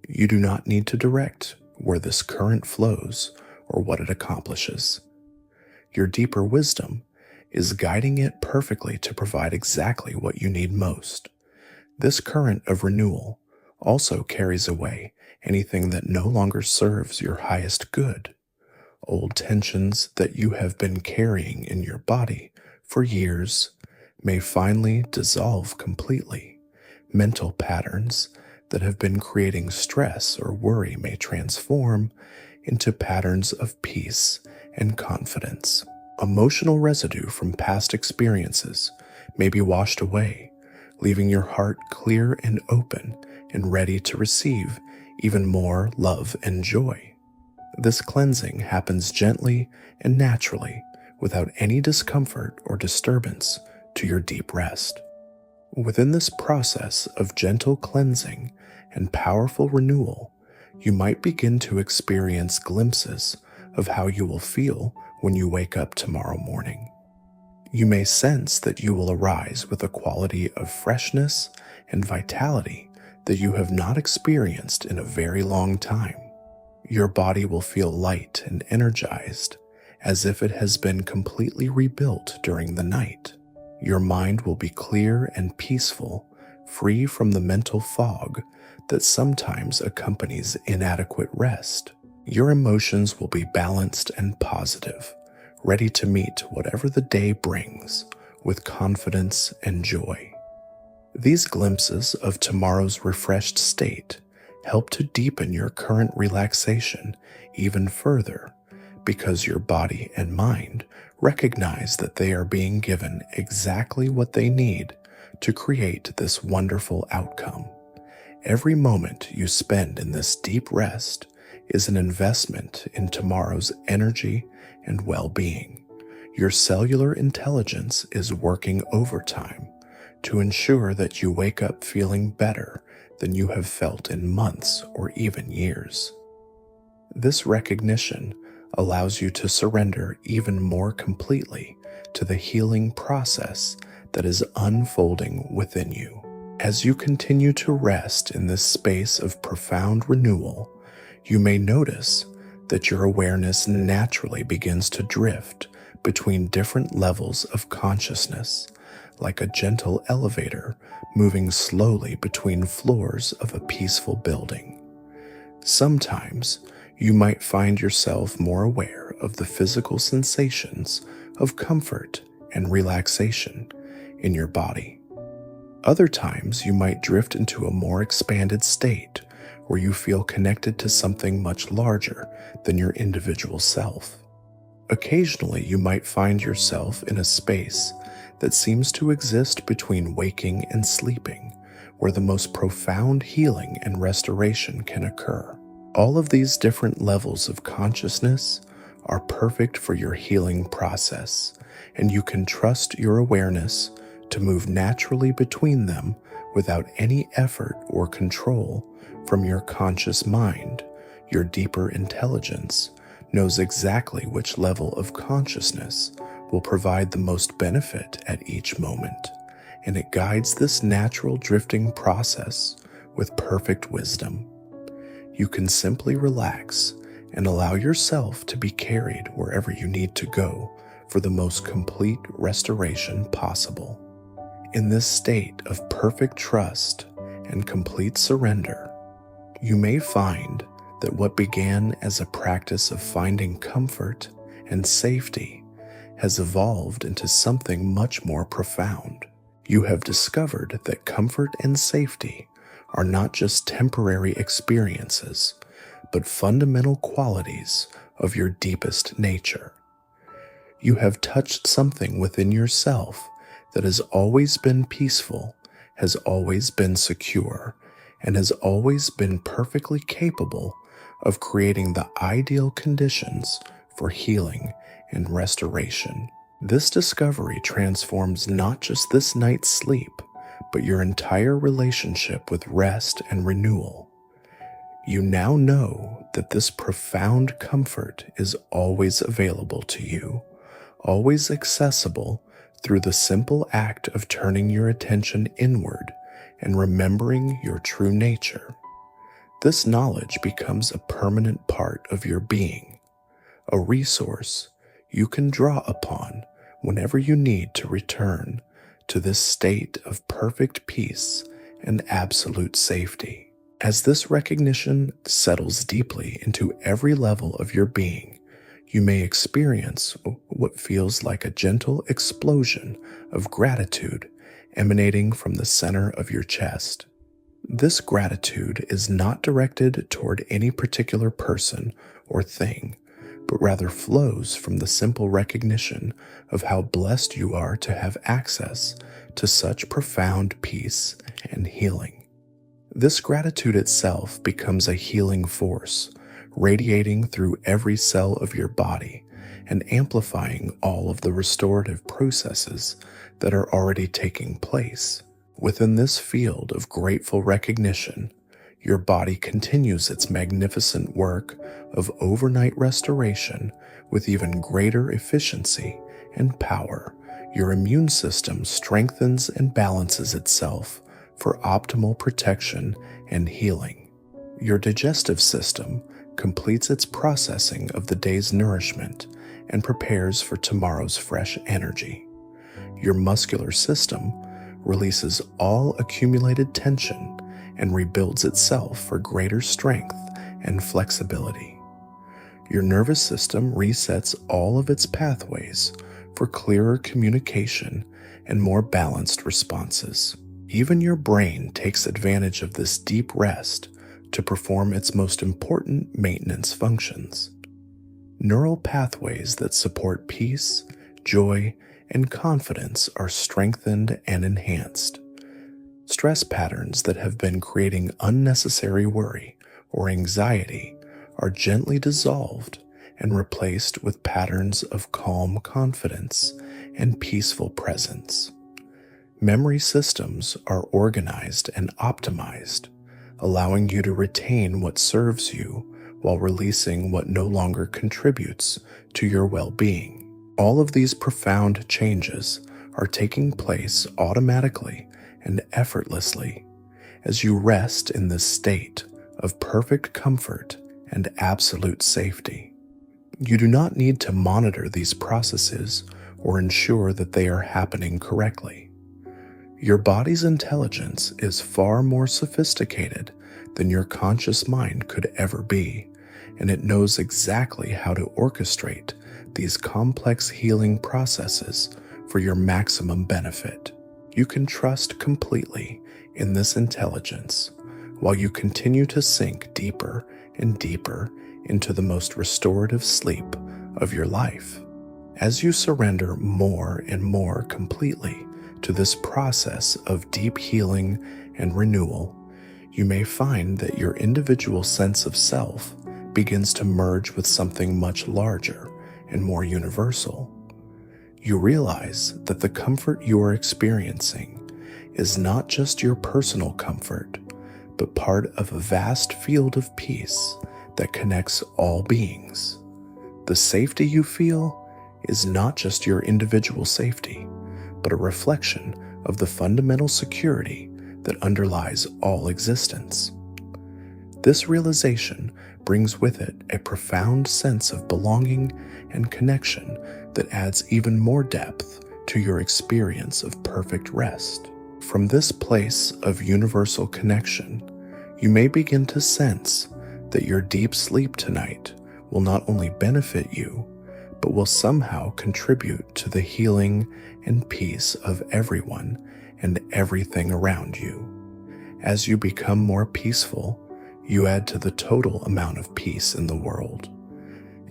You do not need to direct where this current flows or what it accomplishes. Your deeper wisdom is guiding it perfectly to provide exactly what you need most. This current of renewal also carries away anything that no longer serves your highest good. Old tensions that you have been carrying in your body for years may finally dissolve completely. Mental patterns that have been creating stress or worry may transform into patterns of peace and confidence. Emotional residue from past experiences may be washed away, leaving your heart clear and open and ready to receive even more love and joy. This cleansing happens gently and naturally, without any discomfort or disturbance to your deep rest. Within this process of gentle cleansing and powerful renewal, you might begin to experience glimpses of how you will feel when you wake up tomorrow morning. You may sense that you will arise with a quality of freshness and vitality that you have not experienced in a very long time. Your body will feel light and energized, as if it has been completely rebuilt during the night. Your mind will be clear and peaceful free from the mental fog that sometimes accompanies inadequate rest. Your emotions will be balanced and positive, ready to meet whatever the day brings with confidence and joy. These glimpses of tomorrow's refreshed state help to deepen your current relaxation even further because your body and mind recognize that they are being given exactly what they need to create this wonderful outcome. Every moment you spend in this deep rest is an investment in tomorrow's energy and well-being. Your cellular intelligence is working overtime to ensure that you wake up feeling better than you have felt in months or even years. This recognition allows you to surrender even more completely to the healing process that is unfolding within you. As you continue to rest in this space of profound renewal, you may notice that your awareness naturally begins to drift between different levels of consciousness, like a gentle elevator moving slowly between floors of a peaceful building. Sometimes you might find yourself more aware of the physical sensations of comfort and relaxation in your body. Other times you might drift into a more expanded state where you feel connected to something much larger than your individual self. Occasionally you might find yourself in a space that seems to exist between waking and sleeping, where the most profound healing and restoration can occur. All of these different levels of consciousness are perfect for your healing process, and you can trust your awareness to move naturally between them without any effort or control from your conscious mind. Your deeper intelligence knows exactly which level of consciousness will provide the most benefit at each moment, and it guides this natural drifting process with perfect wisdom. You can simply relax and allow yourself to be carried wherever you need to go for the most complete restoration possible. In this state of perfect trust and complete surrender, you may find that what began as a practice of finding comfort and safety has evolved into something much more profound. You have discovered that comfort and safety are not just temporary experiences, but fundamental qualities of your deepest nature. You have touched something within yourself that has always been peaceful, has always been secure, and has always been perfectly capable of creating the ideal conditions for healing and restoration. This discovery transforms not just this night's sleep, but your entire relationship with rest and renewal. You now know that this profound comfort is always available to you, always accessible through the simple act of turning your attention inward and remembering your true nature. This knowledge becomes a permanent part of your being, a resource you can draw upon whenever you need to return to this state of perfect peace and absolute safety. As this recognition settles deeply into every level of your being, you may experience what feels like a gentle explosion of gratitude emanating from the center of your chest. This gratitude is not directed toward any particular person or thing, but rather flows from the simple recognition of how blessed you are to have access to such profound peace and healing. This gratitude itself becomes a healing force, radiating through every cell of your body and amplifying all of the restorative processes that are already taking place. Within this field of grateful recognition, your body continues its magnificent work of overnight restoration with even greater efficiency and power. Your immune system strengthens and balances itself for optimal protection and healing. Your digestive system completes its processing of the day's nourishment and prepares for tomorrow's fresh energy. Your muscular system releases all accumulated tension and rebuilds itself for greater strength and flexibility. Your nervous system resets all of its pathways for clearer communication and more balanced responses. Even your brain takes advantage of this deep rest to perform its most important maintenance functions. Neural pathways that support peace, joy, and confidence are strengthened and enhanced. Stress patterns that have been creating unnecessary worry or anxiety are gently dissolved and replaced with patterns of calm confidence and peaceful presence. Memory systems are organized and optimized, allowing you to retain what serves you while releasing what no longer contributes to your well-being. All of these profound changes are taking place automatically and effortlessly as you rest in this state of perfect comfort and absolute safety. You do not need to monitor these processes or ensure that they are happening correctly. Your body's intelligence is far more sophisticated than your conscious mind could ever be, and it knows exactly how to orchestrate these complex healing processes for your maximum benefit. You can trust completely in this intelligence while you continue to sink deeper and deeper into the most restorative sleep of your life. As you surrender more and more completely to this process of deep healing and renewal, you may find that your individual sense of self begins to merge with something much larger and more universal. You realize that the comfort you are experiencing is not just your personal comfort, but part of a vast field of peace that connects all beings. The safety you feel is not just your individual safety, but a reflection of the fundamental security that underlies all existence. This realization brings with it a profound sense of belonging and connection that adds even more depth to your experience of perfect rest. From this place of universal connection, you may begin to sense that your deep sleep tonight will not only benefit you, but will somehow contribute to the healing and peace of everyone and everything around you. As you become more peaceful, you add to the total amount of peace in the world.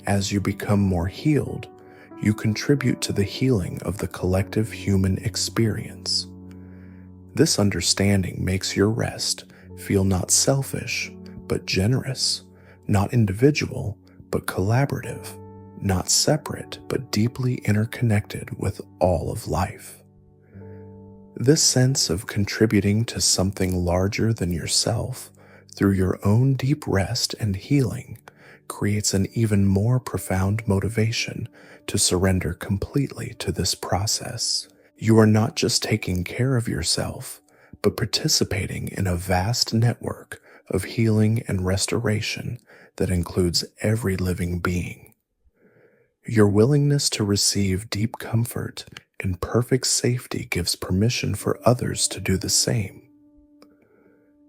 As you become more healed, you contribute to the healing of the collective human experience. This understanding makes your rest feel not selfish, but generous, not individual, but collaborative, not separate, but deeply interconnected with all of life. This sense of contributing to something larger than yourself through your own deep rest and healing creates an even more profound motivation to surrender completely to this process. You are not just taking care of yourself, but participating in a vast network of healing and restoration that includes every living being. Your willingness to receive deep comfort and perfect safety gives permission for others to do the same.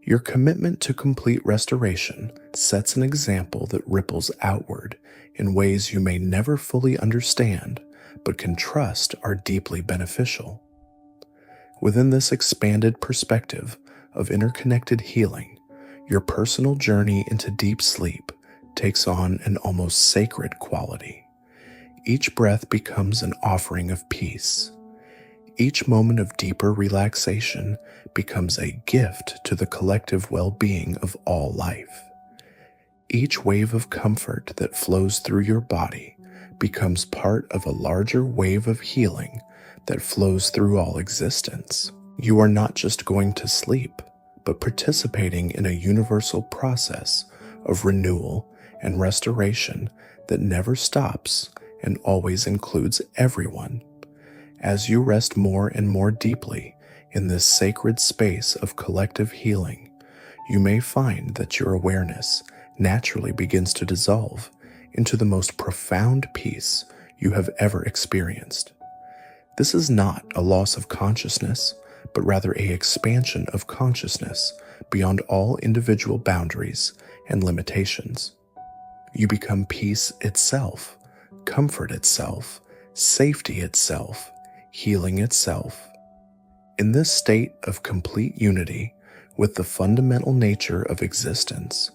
Your commitment to complete restoration sets an example that ripples outward in ways you may never fully understand, but can trust are deeply beneficial. Within this expanded perspective of interconnected healing, your personal journey into deep sleep takes on an almost sacred quality. Each breath becomes an offering of peace. Each moment of deeper relaxation becomes a gift to the collective well-being of all life. Each wave of comfort that flows through your body becomes part of a larger wave of healing that flows through all existence. You are not just going to sleep, but participating in a universal process of renewal and restoration that never stops and always includes everyone. As you rest more and more deeply in this sacred space of collective healing, you may find that your awareness naturally begins to dissolve into the most profound peace you have ever experienced. This is not a loss of consciousness, but rather an expansion of consciousness beyond all individual boundaries and limitations. You become peace itself, comfort itself, safety itself, healing itself. In this state of complete unity with the fundamental nature of existence,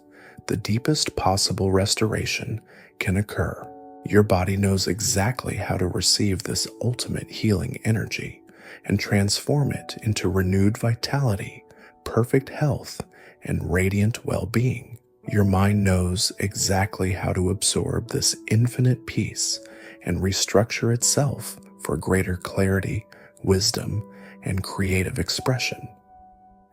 the deepest possible restoration can occur. Your body knows exactly how to receive this ultimate healing energy and transform it into renewed vitality, perfect health, and radiant well-being. Your mind knows exactly how to absorb this infinite peace and restructure itself for greater clarity, wisdom, and creative expression.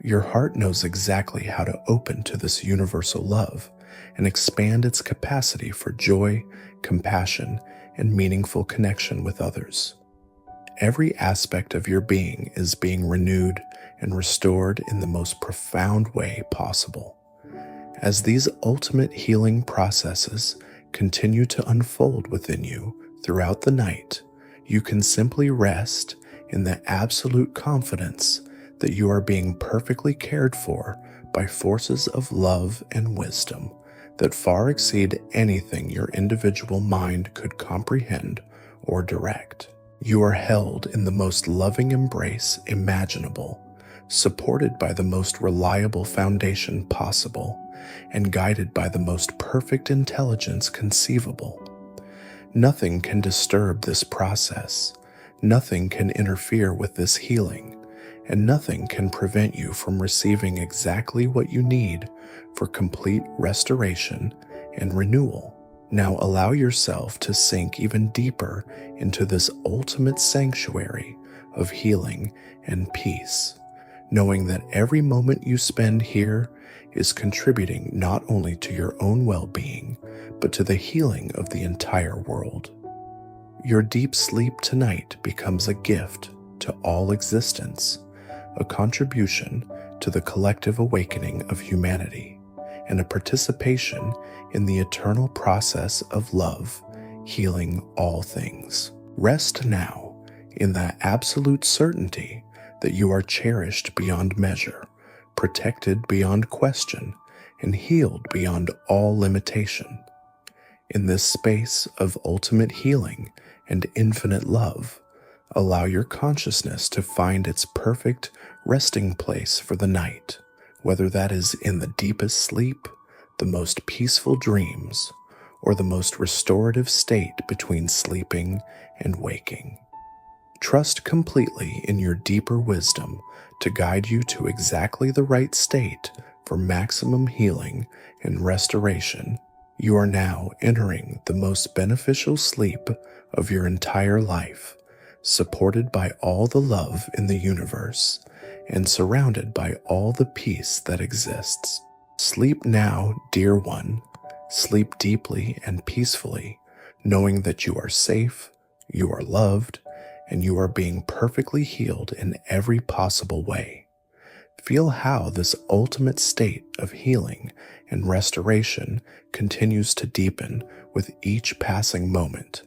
Your heart knows exactly how to open to this universal love and expand its capacity for joy, compassion, and meaningful connection with others. Every aspect of your being is being renewed and restored in the most profound way possible. As these ultimate healing processes continue to unfold within you throughout the night, you can simply rest in the absolute confidence that you are being perfectly cared for by forces of love and wisdom that far exceed anything your individual mind could comprehend or direct. You are held in the most loving embrace imaginable, supported by the most reliable foundation possible, and guided by the most perfect intelligence conceivable. Nothing can disturb this process, nothing can interfere with this healing, and nothing can prevent you from receiving exactly what you need for complete restoration and renewal. Now allow yourself to sink even deeper into this ultimate sanctuary of healing and peace, knowing that every moment you spend here is contributing not only to your own well-being, but to the healing of the entire world. Your deep sleep tonight becomes a gift to all existence, a contribution to the collective awakening of humanity, and a participation in the eternal process of love, healing all things. Rest now in the absolute certainty that you are cherished beyond measure, protected beyond question, and healed beyond all limitation. In this space of ultimate healing and infinite love, allow your consciousness to find its perfect resting place for the night, whether that is in the deepest sleep, the most peaceful dreams, or the most restorative state between sleeping and waking. Trust completely in your deeper wisdom to guide you to exactly the right state for maximum healing and restoration. You are now entering the most beneficial sleep of your entire life, supported by all the love in the universe and surrounded by all the peace that exists. Sleep now, dear one. Sleep deeply and peacefully, knowing that you are safe, you are loved, and you are being perfectly healed in every possible way. Feel how this ultimate state of healing and restoration continues to deepen with each passing moment,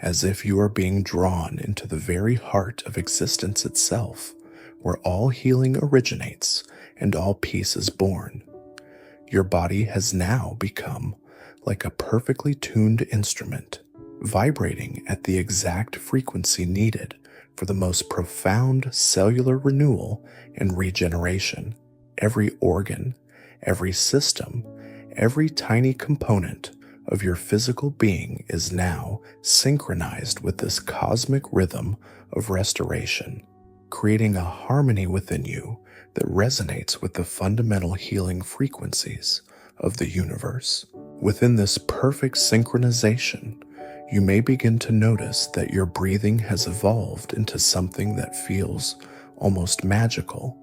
as if you are being drawn into the very heart of existence itself, where all healing originates and all peace is born. Your body has now become like a perfectly tuned instrument, vibrating at the exact frequency needed for the most profound cellular renewal and regeneration. Every organ, every system, every tiny component of your physical being is now synchronized with this cosmic rhythm of restoration, creating a harmony within you that resonates with the fundamental healing frequencies of the universe. Within this perfect synchronization, you may begin to notice that your breathing has evolved into something that feels almost magical.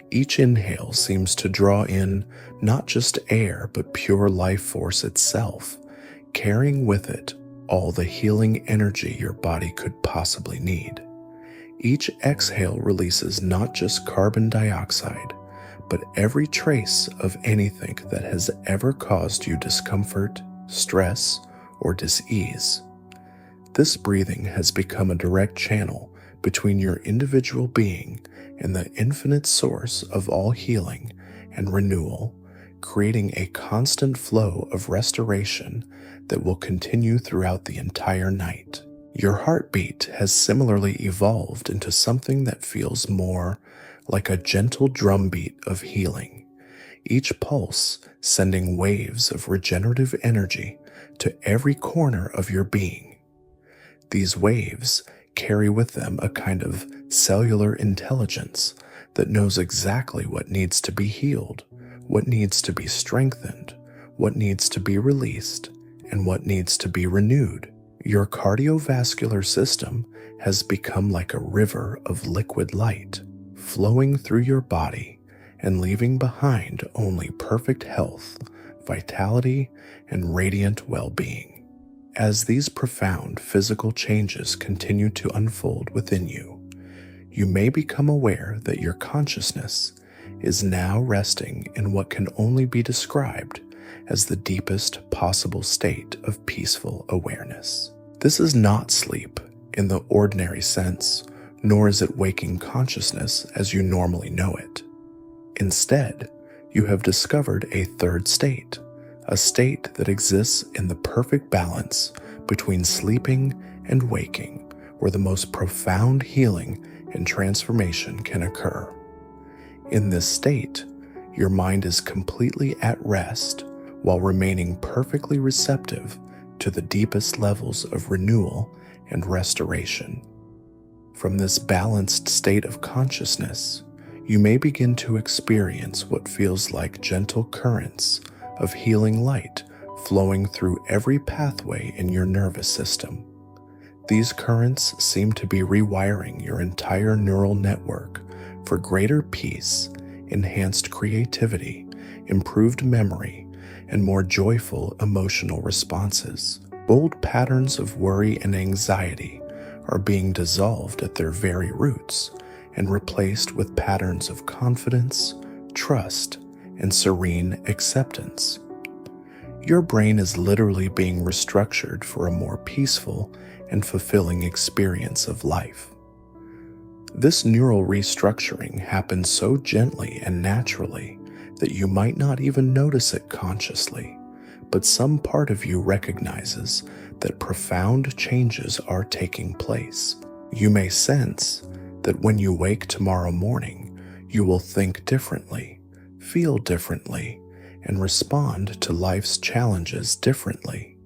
Each inhale seems to draw in not just air, but pure life force itself, carrying with it all the healing energy your body could possibly need. Each exhale releases not just carbon dioxide, but every trace of anything that has ever caused you discomfort, stress, or dis-ease. This breathing has become a direct channel between your individual being and the infinite source of all healing and renewal, creating a constant flow of restoration that will continue throughout the entire night. Your heartbeat has similarly evolved into something that feels more like a gentle drumbeat of healing, each pulse sending waves of regenerative energy to every corner of your being. These waves carry with them a kind of cellular intelligence that knows exactly what needs to be healed, what needs to be strengthened, what needs to be released, and what needs to be renewed. Your cardiovascular system has become like a river of liquid light, flowing through your body and leaving behind only perfect health, vitality, and radiant well-being. As these profound physical changes continue to unfold within you, you may become aware that your consciousness is now resting in what can only be described as the deepest possible state of peaceful awareness. This is not sleep in the ordinary sense, nor is it waking consciousness as you normally know it. Instead, you have discovered a third state, a state that exists in the perfect balance between sleeping and waking, where the most profound healing and transformation can occur. In this state, your mind is completely at rest while remaining perfectly receptive to the deepest levels of renewal and restoration. From this balanced state of consciousness, you may begin to experience what feels like gentle currents of healing light flowing through every pathway in your nervous system. These currents seem to be rewiring your entire neural network for greater peace, enhanced creativity, improved memory, and more joyful emotional responses. Old patterns of worry and anxiety are being dissolved at their very roots and replaced with patterns of confidence, trust, and serene acceptance. Your brain is literally being restructured for a more peaceful and fulfilling experience of life. This neural restructuring happens so gently and naturally that you might not even notice it consciously, but some part of you recognizes that profound changes are taking place. You may sense that when you wake tomorrow morning, you will think differently, feel differently, and respond to life's challenges differently.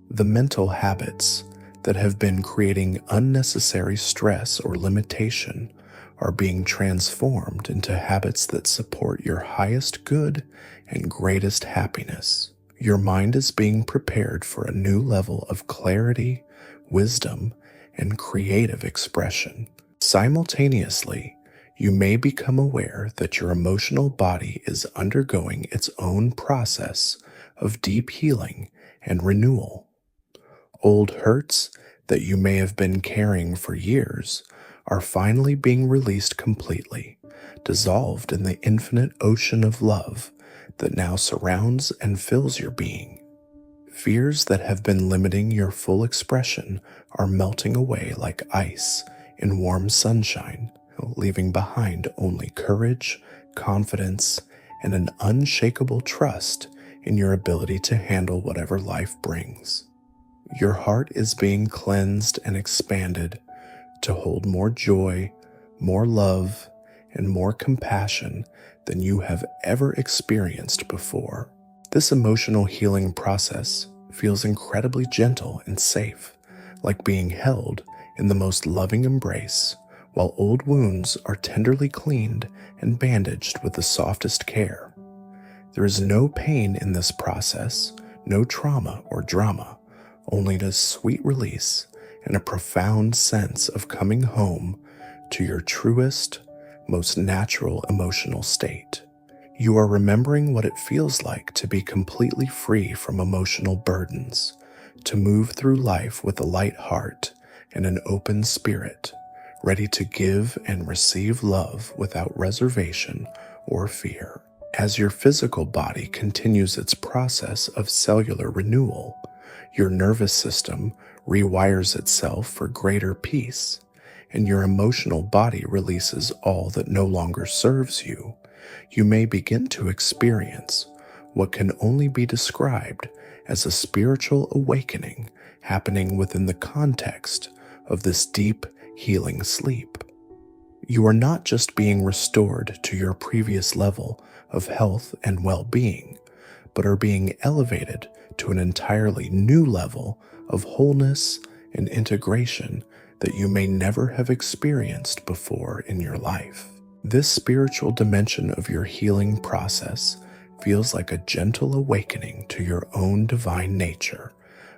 The mental habits that have been creating unnecessary stress or limitation are being transformed into habits that support your highest good and greatest happiness. Your mind is being prepared for a new level of clarity, wisdom, and creative expression. Simultaneously, you may become aware that your emotional body is undergoing its own process of deep healing and renewal. Old hurts that you may have been carrying for years are finally being released completely, dissolved in the infinite ocean of love that now surrounds and fills your being. Fears that have been limiting your full expression are melting away like ice in warm sunshine, leaving behind only courage, confidence, and an unshakable trust in your ability to handle whatever life brings. Your heart is being cleansed and expanded to hold more joy, more love, and more compassion than you have ever experienced before. This emotional healing process feels incredibly gentle and safe, like being held in the most loving embrace, while old wounds are tenderly cleaned and bandaged with the softest care. There is no pain in this process, no trauma or drama, only a sweet release and a profound sense of coming home to your truest, most natural emotional state. You are remembering what it feels like to be completely free from emotional burdens, to move through life with a light heart and an open spirit, ready to give and receive love without reservation or fear. As your physical body continues its process of cellular renewal, your nervous system rewires itself for greater peace, and your emotional body releases all that no longer serves you, you may begin to experience what can only be described as a spiritual awakening happening within the context of this deep, healing sleep. You are not just being restored to your previous level of health and well-being, but are being elevated to an entirely new level of wholeness and integration that you may never have experienced before in your life. This spiritual dimension of your healing process feels like a gentle awakening to your own divine nature,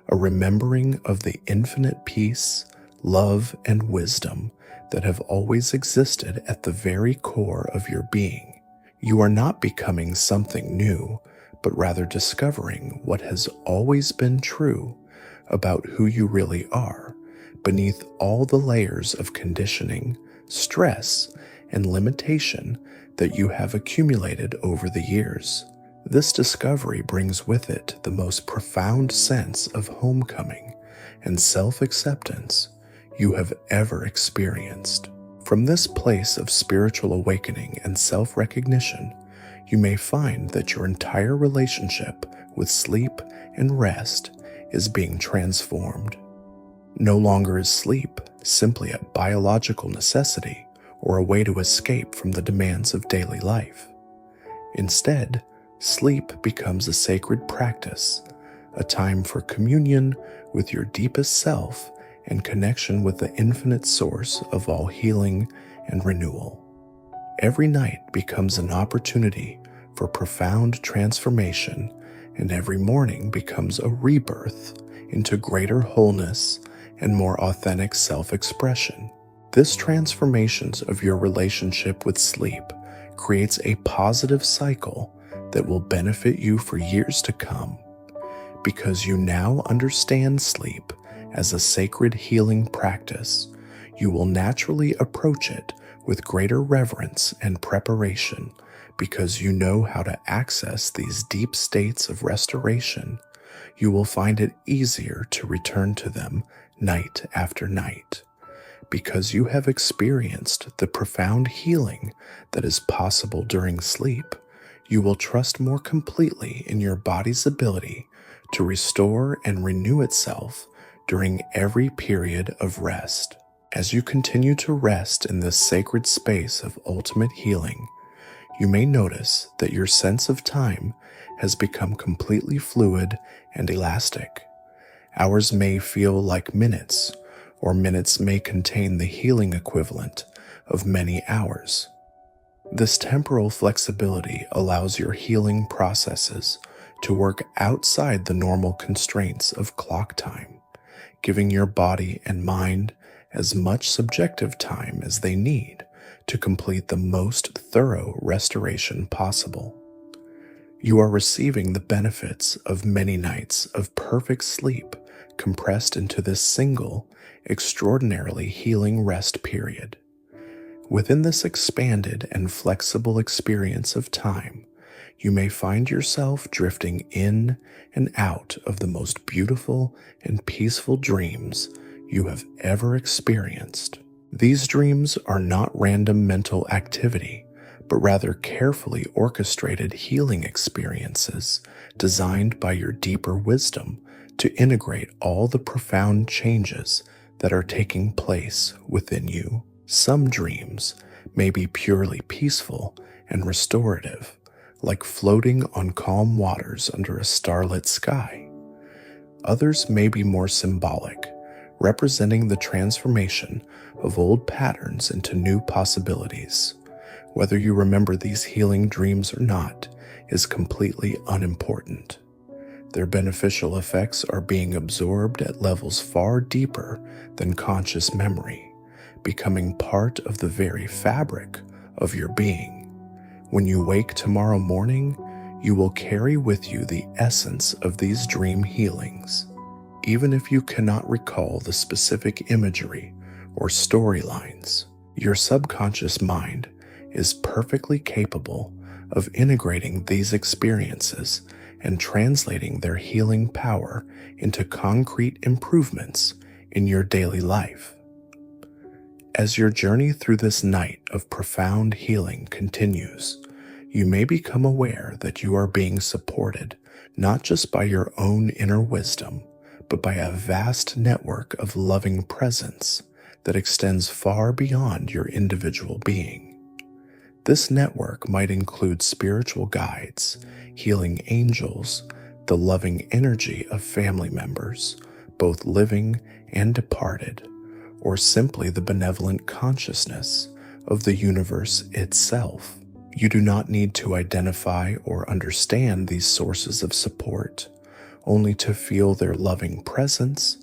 a remembering of the infinite peace, love, and wisdom that have always existed at the very core of your being. You are not becoming something new, but rather discovering what has always been true about who you really are, beneath all the layers of conditioning, stress, and limitation that you have accumulated over the years. This discovery brings with it the most profound sense of homecoming and self-acceptance you have ever experienced. From this place of spiritual awakening and self-recognition, you may find that your entire relationship with sleep and rest is being transformed. No longer is sleep simply a biological necessity or a way to escape from the demands of daily life. Instead, sleep becomes a sacred practice, a time for communion with your deepest self and connection with the infinite source of all healing and renewal. Every night becomes an opportunity for profound transformation, and every morning becomes a rebirth into greater wholeness and more authentic self-expression. This transformation of your relationship with sleep creates a positive cycle that will benefit you for years to come. Because you now understand sleep as a sacred healing practice, you will naturally approach it with greater reverence and preparation. Because you know how to access these deep states of restoration, you will find it easier to return to them night after night. Because you have experienced the profound healing that is possible during sleep, you will trust more completely in your body's ability to restore and renew itself during every period of rest. As you continue to rest in this sacred space of ultimate healing, you may notice that your sense of time has become completely fluid and elastic. Hours may feel like minutes, or minutes may contain the healing equivalent of many hours. This temporal flexibility allows your healing processes to work outside the normal constraints of clock time, giving your body and mind as much subjective time as they need to complete the most thorough restoration possible. You are receiving the benefits of many nights of perfect sleep compressed into this single, extraordinarily healing rest period. Within this expanded and flexible experience of time, you may find yourself drifting in and out of the most beautiful and peaceful dreams you have ever experienced. These dreams are not random mental activity, but rather carefully orchestrated healing experiences designed by your deeper wisdom to integrate all the profound changes that are taking place within you. Some dreams may be purely peaceful and restorative, like floating on calm waters under a starlit sky. Others may be more symbolic, representing the transformation of old patterns into new possibilities. Whether you remember these healing dreams or not is completely unimportant. Their beneficial effects are being absorbed at levels far deeper than conscious memory, becoming part of the very fabric of your being. When you wake tomorrow morning, you will carry with you the essence of these dream healings. Even if you cannot recall the specific imagery or storylines, your subconscious mind is perfectly capable of integrating these experiences and translating their healing power into concrete improvements in your daily life. As your journey through this night of profound healing continues, you may become aware that you are being supported not just by your own inner wisdom, but by a vast network of loving presence that extends far beyond your individual being. This network might include spiritual guides, healing angels, the loving energy of family members, both living and departed, or simply the benevolent consciousness of the universe itself. You do not need to identify or understand these sources of support, only to feel their loving presence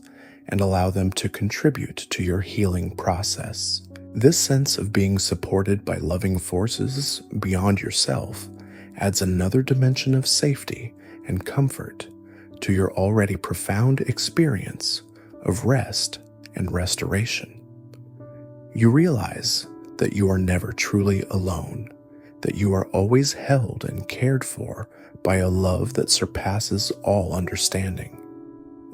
and allow them to contribute to your healing process. This sense of being supported by loving forces beyond yourself adds another dimension of safety and comfort to your already profound experience of rest and restoration. You realize that you are never truly alone, that you are always held and cared for by a love that surpasses all understanding.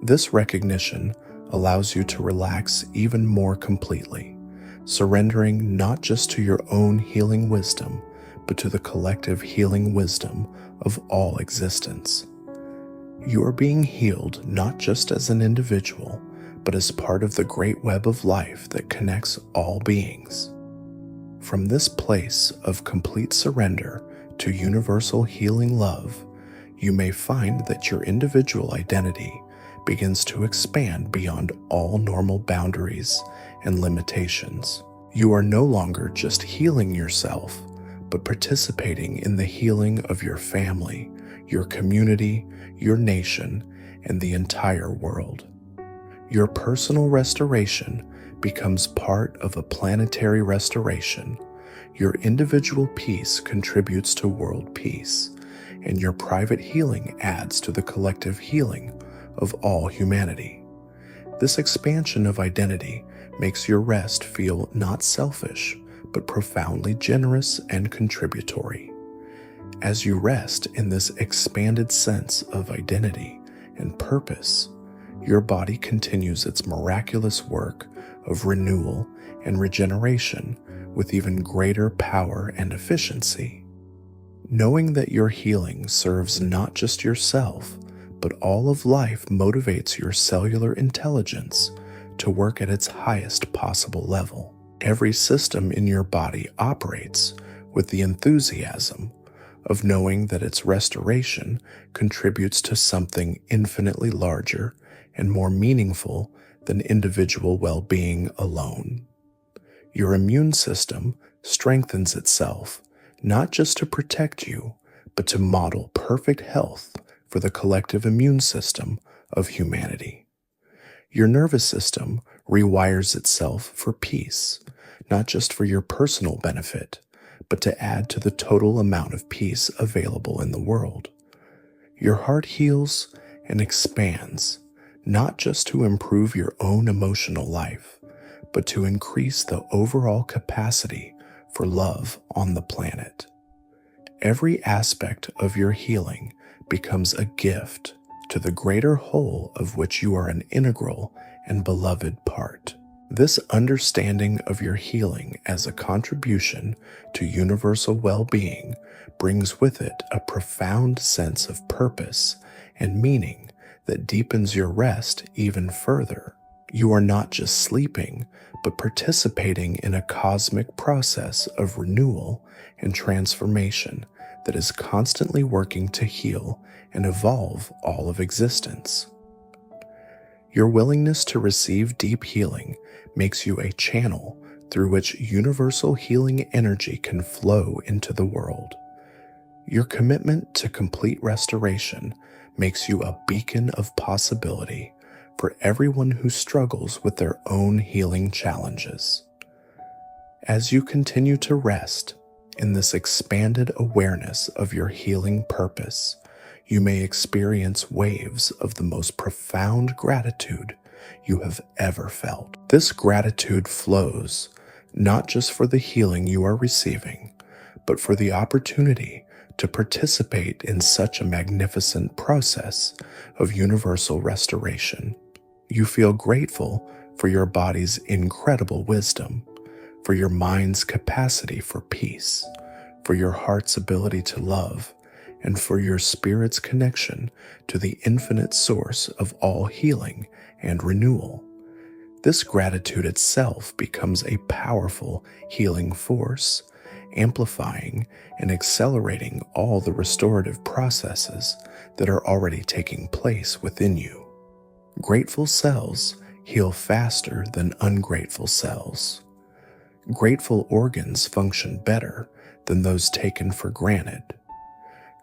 This recognition allows you to relax even more completely, surrendering not just to your own healing wisdom, but to the collective healing wisdom of all existence. You are being healed not just as an individual, but as part of the great web of life that connects all beings. From this place of complete surrender to universal healing love, you may find that your individual identity begins to expand beyond all normal boundaries and limitations. You are no longer just healing yourself, but participating in the healing of your family, your community, your nation, and the entire world. Your personal restoration becomes part of a planetary restoration. Your individual peace contributes to world peace, and your private healing adds to the collective healing of all humanity. This expansion of identity makes your rest feel not selfish, but profoundly generous and contributory. As you rest in this expanded sense of identity and purpose, your body continues its miraculous work of renewal and regeneration with even greater power and efficiency. Knowing that your healing serves not just yourself, but all of life motivates your cellular intelligence to work at its highest possible level. Every system in your body operates with the enthusiasm of knowing that its restoration contributes to something infinitely larger and more meaningful than individual well-being alone. Your immune system strengthens itself not just to protect you, but to model perfect health for the collective immune system of humanity. Your nervous system rewires itself for peace, not just for your personal benefit, but to add to the total amount of peace available in the world. Your heart heals and expands, not just to improve your own emotional life, but to increase the overall capacity for love on the planet. Every aspect of your healing becomes a gift to the greater whole of which you are an integral and beloved part. This understanding of your healing as a contribution to universal well-being brings with it a profound sense of purpose and meaning that deepens your rest even further. You are not just sleeping, but participating in a cosmic process of renewal and transformation that is constantly working to heal and evolve all of existence. Your willingness to receive deep healing makes you a channel through which universal healing energy can flow into the world. Your commitment to complete restoration makes you a beacon of possibility for everyone who struggles with their own healing challenges. As you continue to rest in this expanded awareness of your healing purpose, you may experience waves of the most profound gratitude you have ever felt. This gratitude flows not just for the healing you are receiving, but for the opportunity to participate in such a magnificent process of universal restoration. You feel grateful for your body's incredible wisdom, for your mind's capacity for peace, for your heart's ability to love, and for your spirit's connection to the infinite source of all healing and renewal. This gratitude itself becomes a powerful healing force, amplifying and accelerating all the restorative processes that are already taking place within you. Grateful cells heal faster than ungrateful cells. Grateful organs function better than those taken for granted.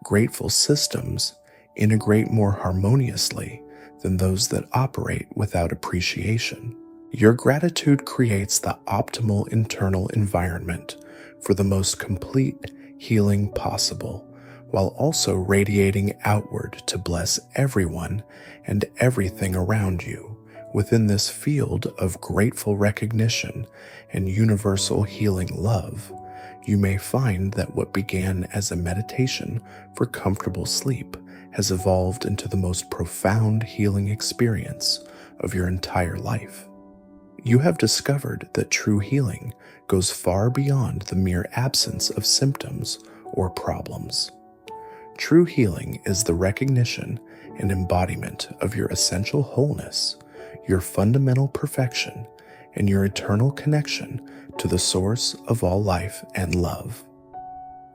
Grateful systems integrate more harmoniously than those that operate without appreciation. Your gratitude creates the optimal internal environment for the most complete healing possible, while also radiating outward to bless everyone and everything around you within this field of grateful recognition and universal healing love. You may find that what began as a meditation for comfortable sleep has evolved into the most profound healing experience of your entire life. You have discovered that true healing goes far beyond the mere absence of symptoms or problems. True healing is the recognition and embodiment of your essential wholeness, your fundamental perfection, and your eternal connection to the source of all life and love.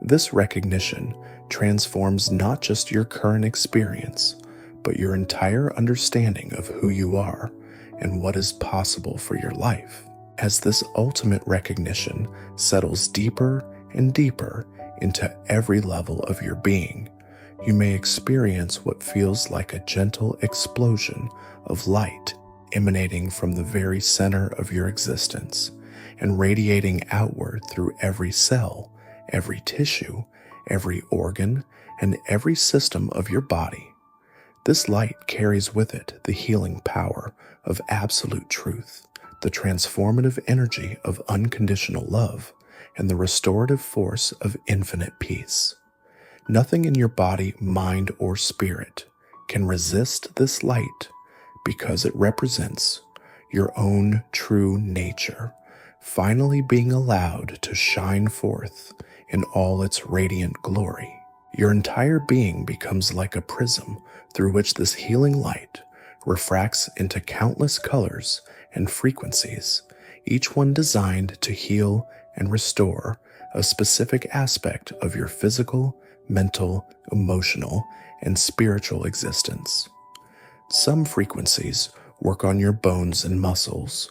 This recognition transforms not just your current experience, but your entire understanding of who you are and what is possible for your life. As this ultimate recognition settles deeper and deeper into every level of your being, you may experience what feels like a gentle explosion of light emanating from the very center of your existence and radiating outward through every cell, every tissue, every organ, and every system of your body. This light carries with it the healing power of absolute truth, the transformative energy of unconditional love, and the restorative force of infinite peace. Nothing in your body, mind, or spirit can resist this light because it represents your own true nature, finally being allowed to shine forth in all its radiant glory. Your entire being becomes like a prism through which this healing light refracts into countless colors and frequencies, each one designed to heal and restore a specific aspect of your physical, mental, emotional, and spiritual existence. Some frequencies work on your bones and muscles,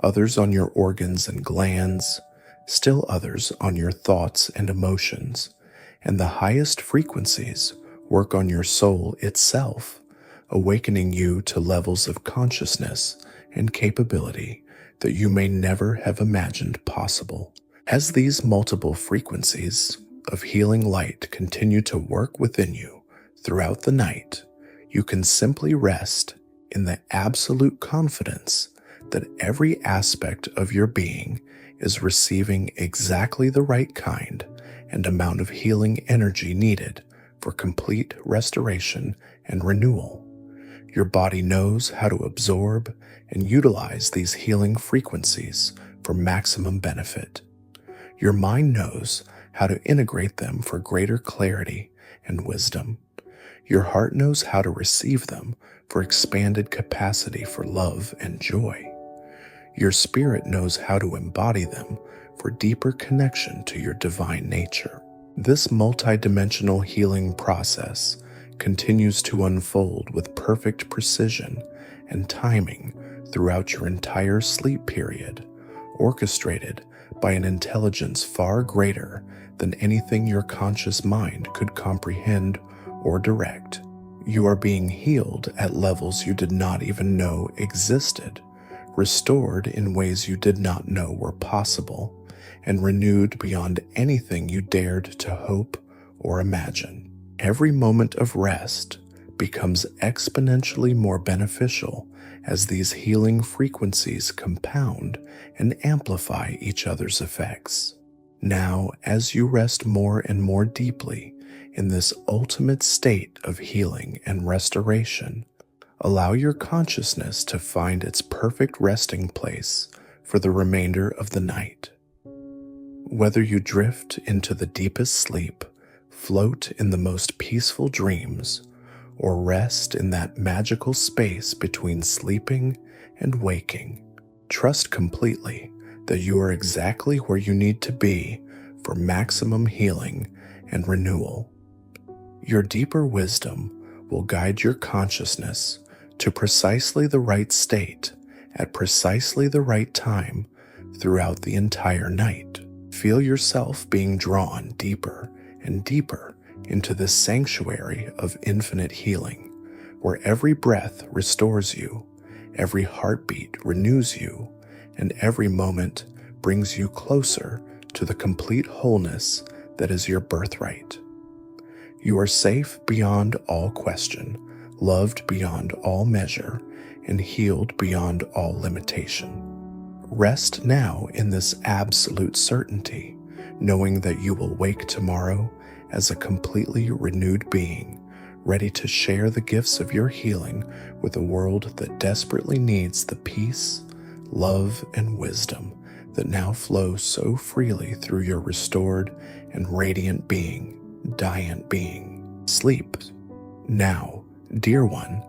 others on your organs and glands, still others on your thoughts and emotions, and the highest frequencies work on your soul itself, awakening you to levels of consciousness and capability that you may never have imagined possible. As these multiple frequencies of healing light continue to work within you throughout the night, you can simply rest in the absolute confidence that every aspect of your being is receiving exactly the right kind and amount of healing energy needed for complete restoration and renewal. Your body knows how to absorb and utilize these healing frequencies for maximum benefit. Your mind knows how to integrate them for greater clarity and wisdom. Your heart knows how to receive them for expanded capacity for love and joy. Your spirit knows how to embody them for deeper connection to your divine nature. This multidimensional healing process continues to unfold with perfect precision and timing throughout your entire sleep period, orchestrated by an intelligence far greater than anything your conscious mind could comprehend or direct. You are being healed at levels you did not even know existed, restored in ways you did not know were possible, and renewed beyond anything you dared to hope or imagine. Every moment of rest becomes exponentially more beneficial as these healing frequencies compound and amplify each other's effects. Now, as you rest more and more deeply in this ultimate state of healing and restoration, allow your consciousness to find its perfect resting place for the remainder of the night. Whether you drift into the deepest sleep, float in the most peaceful dreams, or rest in that magical space between sleeping and waking, trust completely that you are exactly where you need to be for maximum healing and renewal. Your deeper wisdom will guide your consciousness to precisely the right state at precisely the right time throughout the entire night. Feel yourself being drawn deeper and deeper into this sanctuary of infinite healing, where every breath restores you, every heartbeat renews you, and every moment brings you closer to the complete wholeness that is your birthright. You are safe beyond all question, loved beyond all measure, and healed beyond all limitation. Rest now in this absolute certainty, knowing that you will wake tomorrow as a completely renewed being, ready to share the gifts of your healing with a world that desperately needs the peace, love, and wisdom that now flow so freely through your restored and radiant being, Diant being. Sleep now, dear one,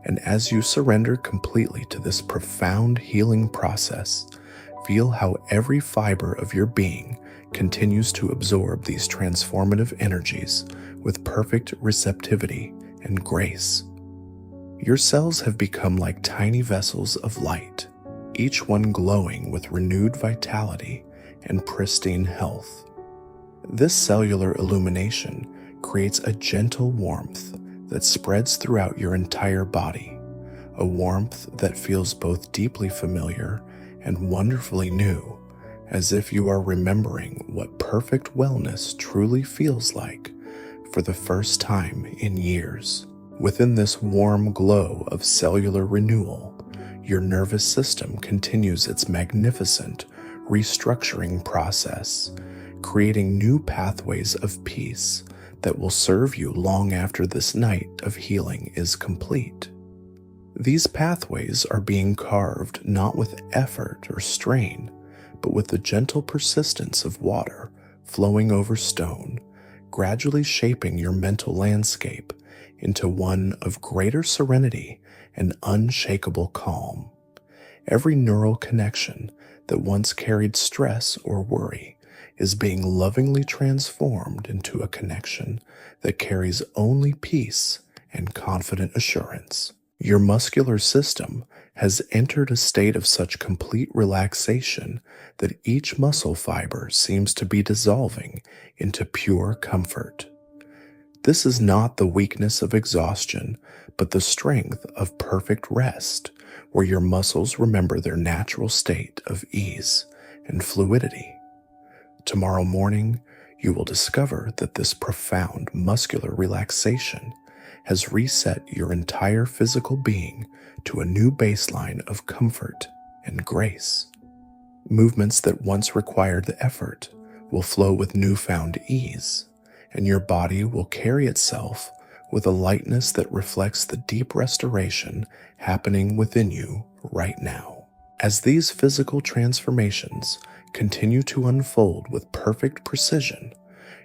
and as you surrender completely to this profound healing process, feel how every fiber of your being continues to absorb these transformative energies with perfect receptivity and grace. Your cells have become like tiny vessels of light, each one glowing with renewed vitality and pristine health. This cellular illumination creates a gentle warmth that spreads throughout your entire body, a warmth that feels both deeply familiar and wonderfully new, as if you are remembering what perfect wellness truly feels like for the first time in years. Within this warm glow of cellular renewal, your nervous system continues its magnificent restructuring process, creating new pathways of peace that will serve you long after this night of healing is complete. These pathways are being carved not with effort or strain, but with the gentle persistence of water flowing over stone, gradually shaping your mental landscape into one of greater serenity and unshakable calm. Every neural connection that once carried stress or worry is being lovingly transformed into a connection that carries only peace and confident assurance. Your muscular system has entered a state of such complete relaxation that each muscle fiber seems to be dissolving into pure comfort. This is not the weakness of exhaustion, but the strength of perfect rest, where your muscles remember their natural state of ease and fluidity. Tomorrow morning, you will discover that this profound muscular relaxation has reset your entire physical being to a new baseline of comfort and grace. Movements that once required effort will flow with newfound ease, and your body will carry itself with a lightness that reflects the deep restoration happening within you right now. As these physical transformations continue to unfold with perfect precision,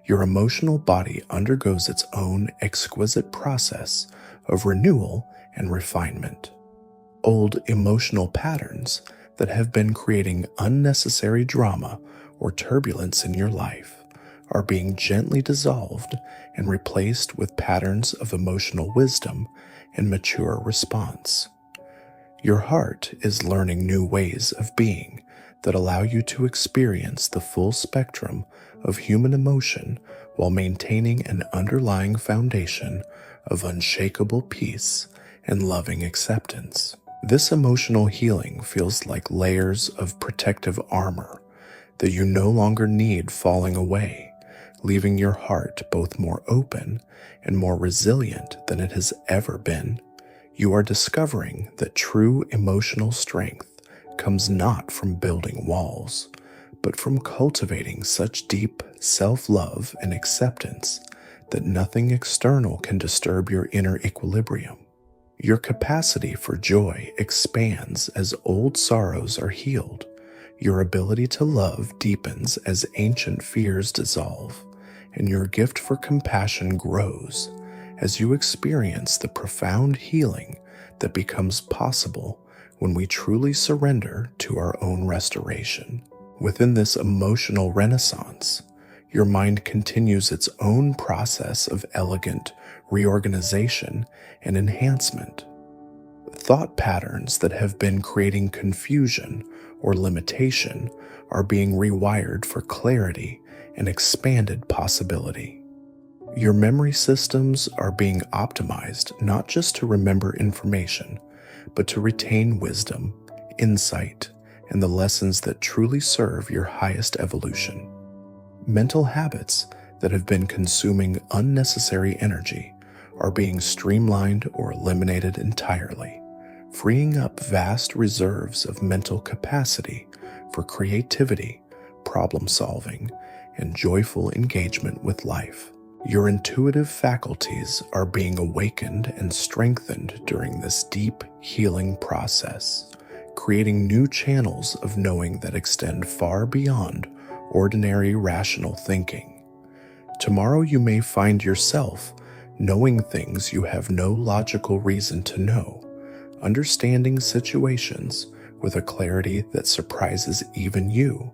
your emotional body undergoes its own exquisite process of renewal and refinement. Old emotional patterns that have been creating unnecessary drama or turbulence in your life are being gently dissolved and replaced with patterns of emotional wisdom and mature response. Your heart is learning new ways of being that allow you to experience the full spectrum of human emotion while maintaining an underlying foundation of unshakable peace and loving acceptance. This emotional healing feels like layers of protective armor that you no longer need falling away, leaving your heart both more open and more resilient than it has ever been. You are discovering that true emotional strength comes not from building walls, but from cultivating such deep self-love and acceptance that nothing external can disturb your inner equilibrium. Your capacity for joy expands as old sorrows are healed. Your ability to love deepens as ancient fears dissolve, and your gift for compassion grows as you experience the profound healing that becomes possible when we truly surrender to our own restoration. Within this emotional renaissance, your mind continues its own process of elegant reorganization and enhancement. Thought patterns that have been creating confusion or limitation are being rewired for clarity and expanded possibility. Your memory systems are being optimized not just to remember information, but to retain wisdom, insight, and the lessons that truly serve your highest evolution. Mental habits that have been consuming unnecessary energy are being streamlined or eliminated entirely, freeing up vast reserves of mental capacity for creativity, problem solving, and joyful engagement with life. Your intuitive faculties are being awakened and strengthened during this deep healing process, creating new channels of knowing that extend far beyond ordinary rational thinking. Tomorrow you may find yourself knowing things you have no logical reason to know, understanding situations with a clarity that surprises even you,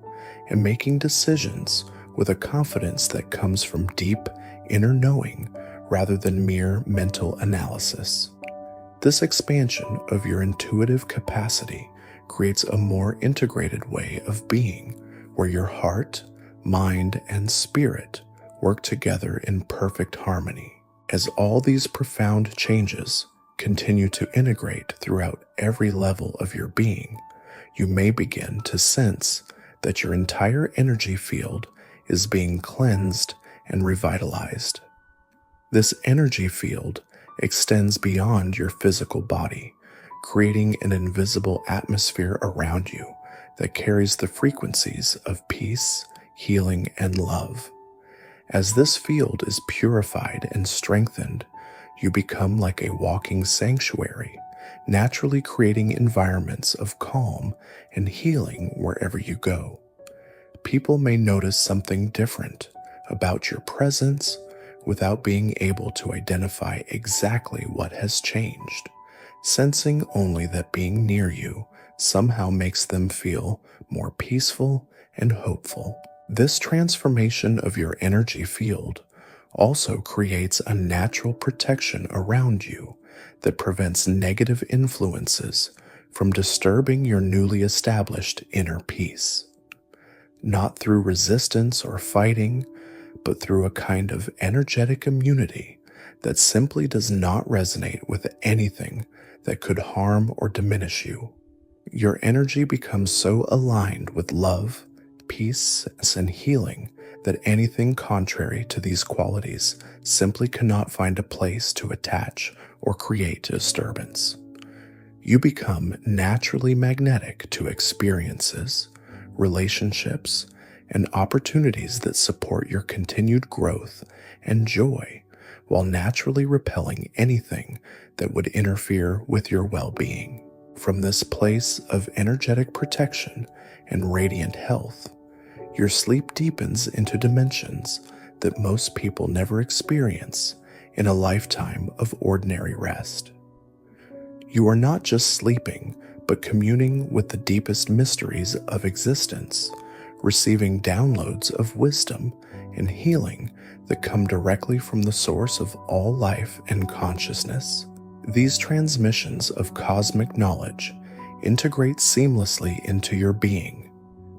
and making decisions with a confidence that comes from deep inner knowing rather than mere mental analysis. This expansion of your intuitive capacity creates a more integrated way of being, where your heart, mind, and spirit work together in perfect harmony. As all these profound changes continue to integrate throughout every level of your being, you may begin to sense that your entire energy field is being cleansed and revitalized. This energy field extends beyond your physical body, creating an invisible atmosphere around you that carries the frequencies of peace, healing, and love. As this field is purified and strengthened, you become like a walking sanctuary, naturally creating environments of calm and healing wherever you go. People may notice something different about your presence without being able to identify exactly what has changed, sensing only that being near you somehow makes them feel more peaceful and hopeful. This transformation of your energy field also creates a natural protection around you that prevents negative influences from disturbing your newly established inner peace. Not through resistance or fighting, but through a kind of energetic immunity that simply does not resonate with anything that could harm or diminish you. Your energy becomes so aligned with love, peace, and healing that anything contrary to these qualities simply cannot find a place to attach or create disturbance. You become naturally magnetic to experiences, relationships, and opportunities that support your continued growth and joy, while naturally repelling anything that would interfere with your well-being. From this place of energetic protection and radiant health, your sleep deepens into dimensions that most people never experience in a lifetime of ordinary rest. You are not just sleeping, but communing with the deepest mysteries of existence, receiving downloads of wisdom and healing that come directly from the source of all life and consciousness. These transmissions of cosmic knowledge integrate seamlessly into your being,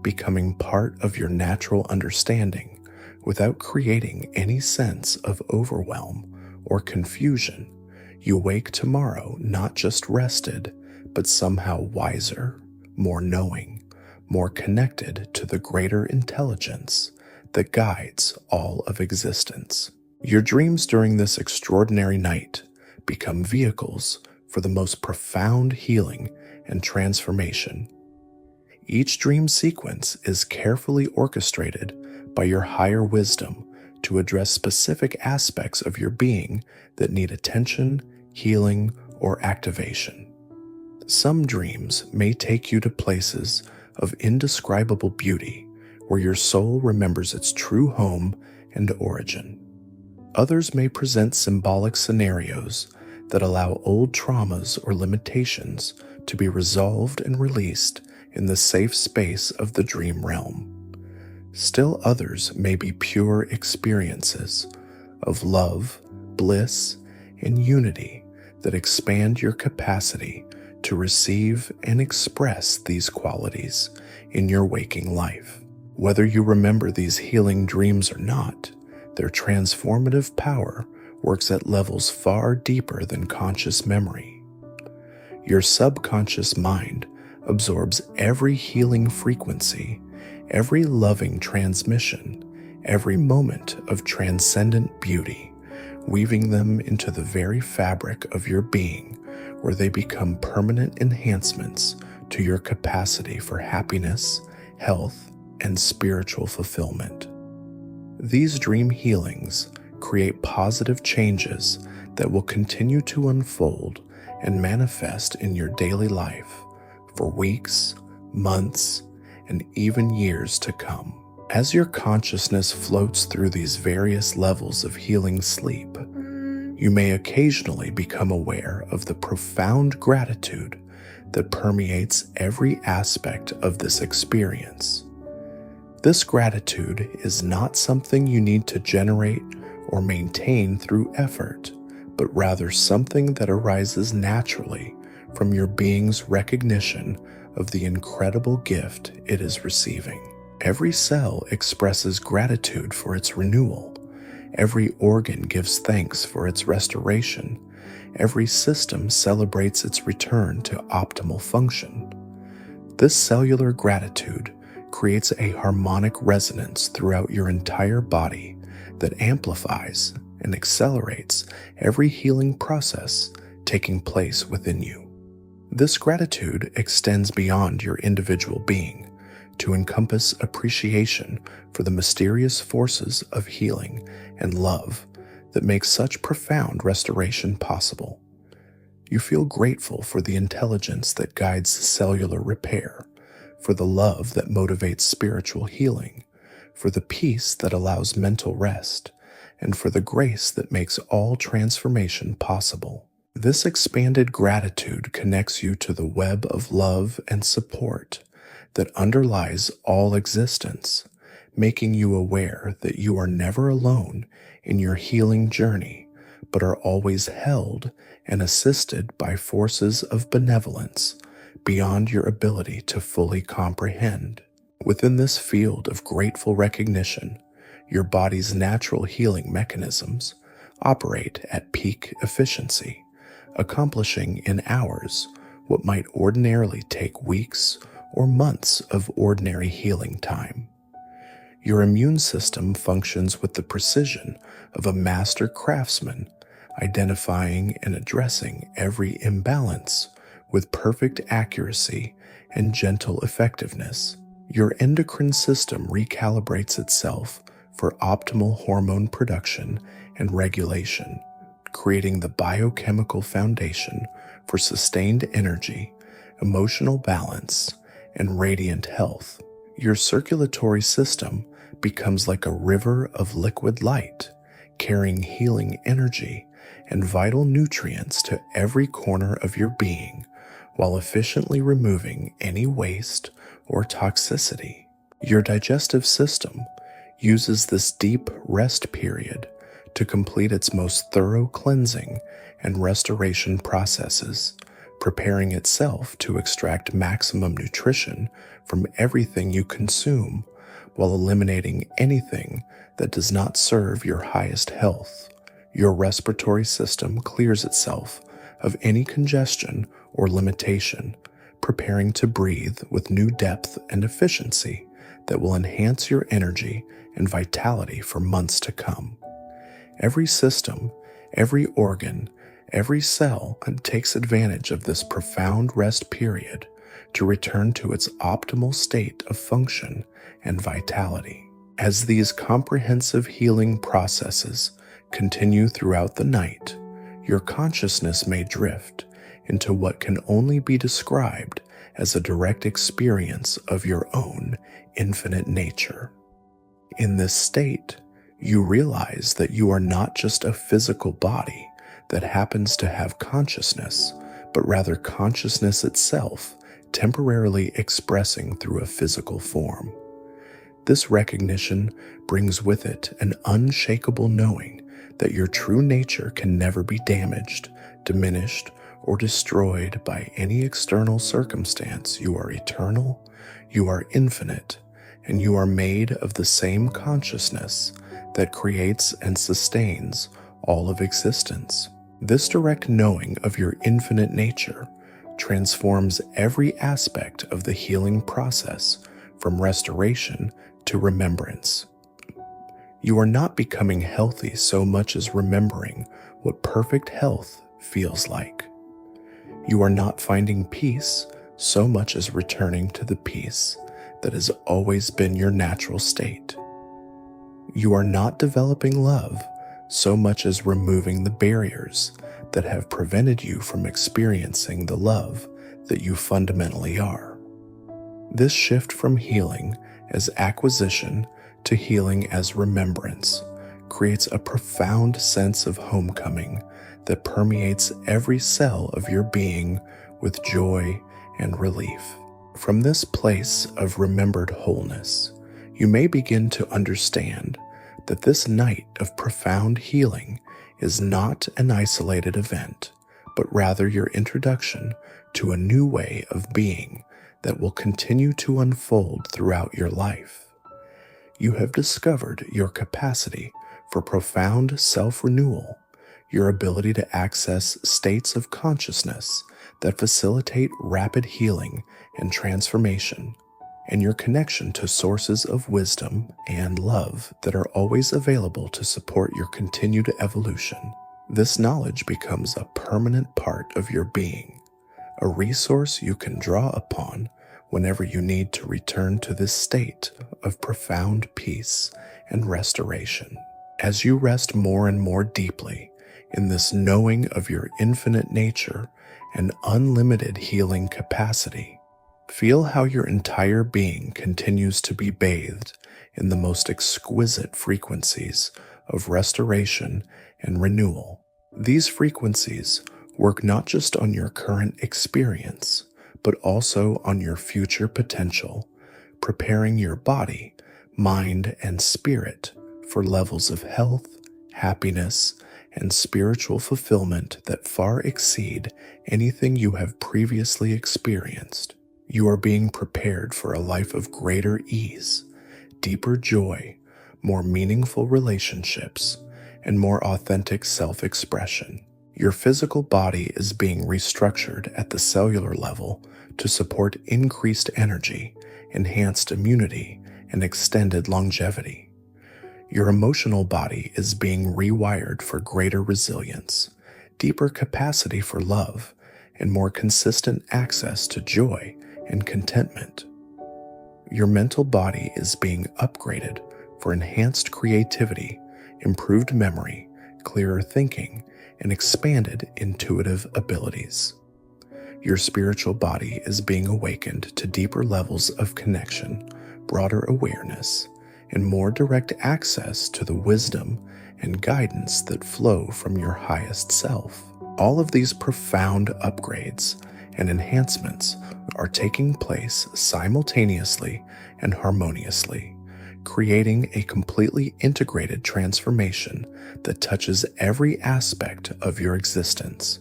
becoming part of your natural understanding without creating any sense of overwhelm or confusion. You wake tomorrow not just rested, but somehow wiser, more knowing, more connected to the greater intelligence that guides all of existence. Your dreams during this extraordinary night become vehicles for the most profound healing and transformation. Each dream sequence is carefully orchestrated by your higher wisdom to address specific aspects of your being that need attention, healing, or activation. Some dreams may take you to places of indescribable beauty where your soul remembers its true home and origin. Others may present symbolic scenarios that allow old traumas or limitations to be resolved and released in the safe space of the dream realm. Still others may be pure experiences of love, bliss, and unity that expand your capacity to receive and express these qualities in your waking life. Whether you remember these healing dreams or not, their transformative power works at levels far deeper than conscious memory. Your subconscious mind absorbs every healing frequency, every loving transmission, every moment of transcendent beauty, weaving them into the very fabric of your being, where they become permanent enhancements to your capacity for happiness, health, and spiritual fulfillment. These dream healings create positive changes that will continue to unfold and manifest in your daily life for weeks, months, and even years to come. As your consciousness floats through these various levels of healing sleep, you may occasionally become aware of the profound gratitude that permeates every aspect of this experience. This gratitude is not something you need to generate or maintain through effort, but rather something that arises naturally from your being's recognition of the incredible gift it is receiving. Every cell expresses gratitude for its renewal. Every organ gives thanks for its restoration. Every system celebrates its return to optimal function. This cellular gratitude creates a harmonic resonance throughout your entire body that amplifies and accelerates every healing process taking place within you. This gratitude extends beyond your individual being to encompass appreciation for the mysterious forces of healing and love that make such profound restoration possible. You feel grateful for the intelligence that guides cellular repair, for the love that motivates spiritual healing, for the peace that allows mental rest, and for the grace that makes all transformation possible. This expanded gratitude connects you to the web of love and support that underlies all existence, making you aware that you are never alone in your healing journey, but are always held and assisted by forces of benevolence beyond your ability to fully comprehend. Within this field of grateful recognition, your body's natural healing mechanisms operate at peak efficiency, accomplishing in hours what might ordinarily take weeks or months of ordinary healing time. Your immune system functions with the precision of a master craftsman, identifying and addressing every imbalance with perfect accuracy and gentle effectiveness. Your endocrine system recalibrates itself for optimal hormone production and regulation, creating the biochemical foundation for sustained energy, emotional balance, and radiant health. Your circulatory system becomes like a river of liquid light, carrying healing energy and vital nutrients to every corner of your being, while efficiently removing any waste or toxicity. Your digestive system uses this deep rest period to complete its most thorough cleansing and restoration processes, preparing itself to extract maximum nutrition from everything you consume, while eliminating anything that does not serve your highest health. Your respiratory system clears itself of any congestion or limitation, preparing to breathe with new depth and efficiency that will enhance your energy and vitality for months to come. Every system, every organ, every cell takes advantage of this profound rest period to return to its optimal state of function and vitality. As these comprehensive healing processes continue throughout the night, your consciousness may drift into what can only be described as a direct experience of your own infinite nature. In this state, you realize that you are not just a physical body that happens to have consciousness, but rather consciousness itself temporarily expressing through a physical form. This recognition brings with it an unshakable knowing that your true nature can never be damaged, diminished, or destroyed by any external circumstance. You are eternal, you are infinite, and you are made of the same consciousness that creates and sustains all of existence. This direct knowing of your infinite nature transforms every aspect of the healing process from restoration to remembrance. You are not becoming healthy so much as remembering what perfect health feels like. You are not finding peace so much as returning to the peace that has always been your natural state. You are not developing love so much as removing the barriers that have prevented you from experiencing the love that you fundamentally are. This shift from healing as acquisition to healing as remembrance creates a profound sense of homecoming that permeates every cell of your being with joy and relief. From this place of remembered wholeness, you may begin to understand that this night of profound healing is not an isolated event, but rather your introduction to a new way of being that will continue to unfold throughout your life. You have discovered your capacity for profound self-renewal, your ability to access states of consciousness that facilitate rapid healing and transformation, and your connection to sources of wisdom and love that are always available to support your continued evolution. This knowledge becomes a permanent part of your being, a resource you can draw upon whenever you need to return to this state of profound peace and restoration. As you rest more and more deeply in this knowing of your infinite nature and unlimited healing capacity, feel how your entire being continues to be bathed in the most exquisite frequencies of restoration and renewal. These frequencies work not just on your current experience, but also on your future potential, preparing your body, mind, and spirit for levels of health, happiness, and spiritual fulfillment that far exceed anything you have previously experienced. You are being prepared for a life of greater ease, deeper joy, more meaningful relationships, and more authentic self-expression. Your physical body is being restructured at the cellular level to support increased energy, enhanced immunity, and extended longevity. Your emotional body is being rewired for greater resilience, deeper capacity for love, and more consistent access to joy and contentment. Your mental body is being upgraded for enhanced creativity, improved memory, clearer thinking, and expanded intuitive abilities. Your spiritual body is being awakened to deeper levels of connection, broader awareness, and more direct access to the wisdom and guidance that flow from your highest self. All of these profound upgrades and enhancements are taking place simultaneously and harmoniously, creating a completely integrated transformation that touches every aspect of your existence.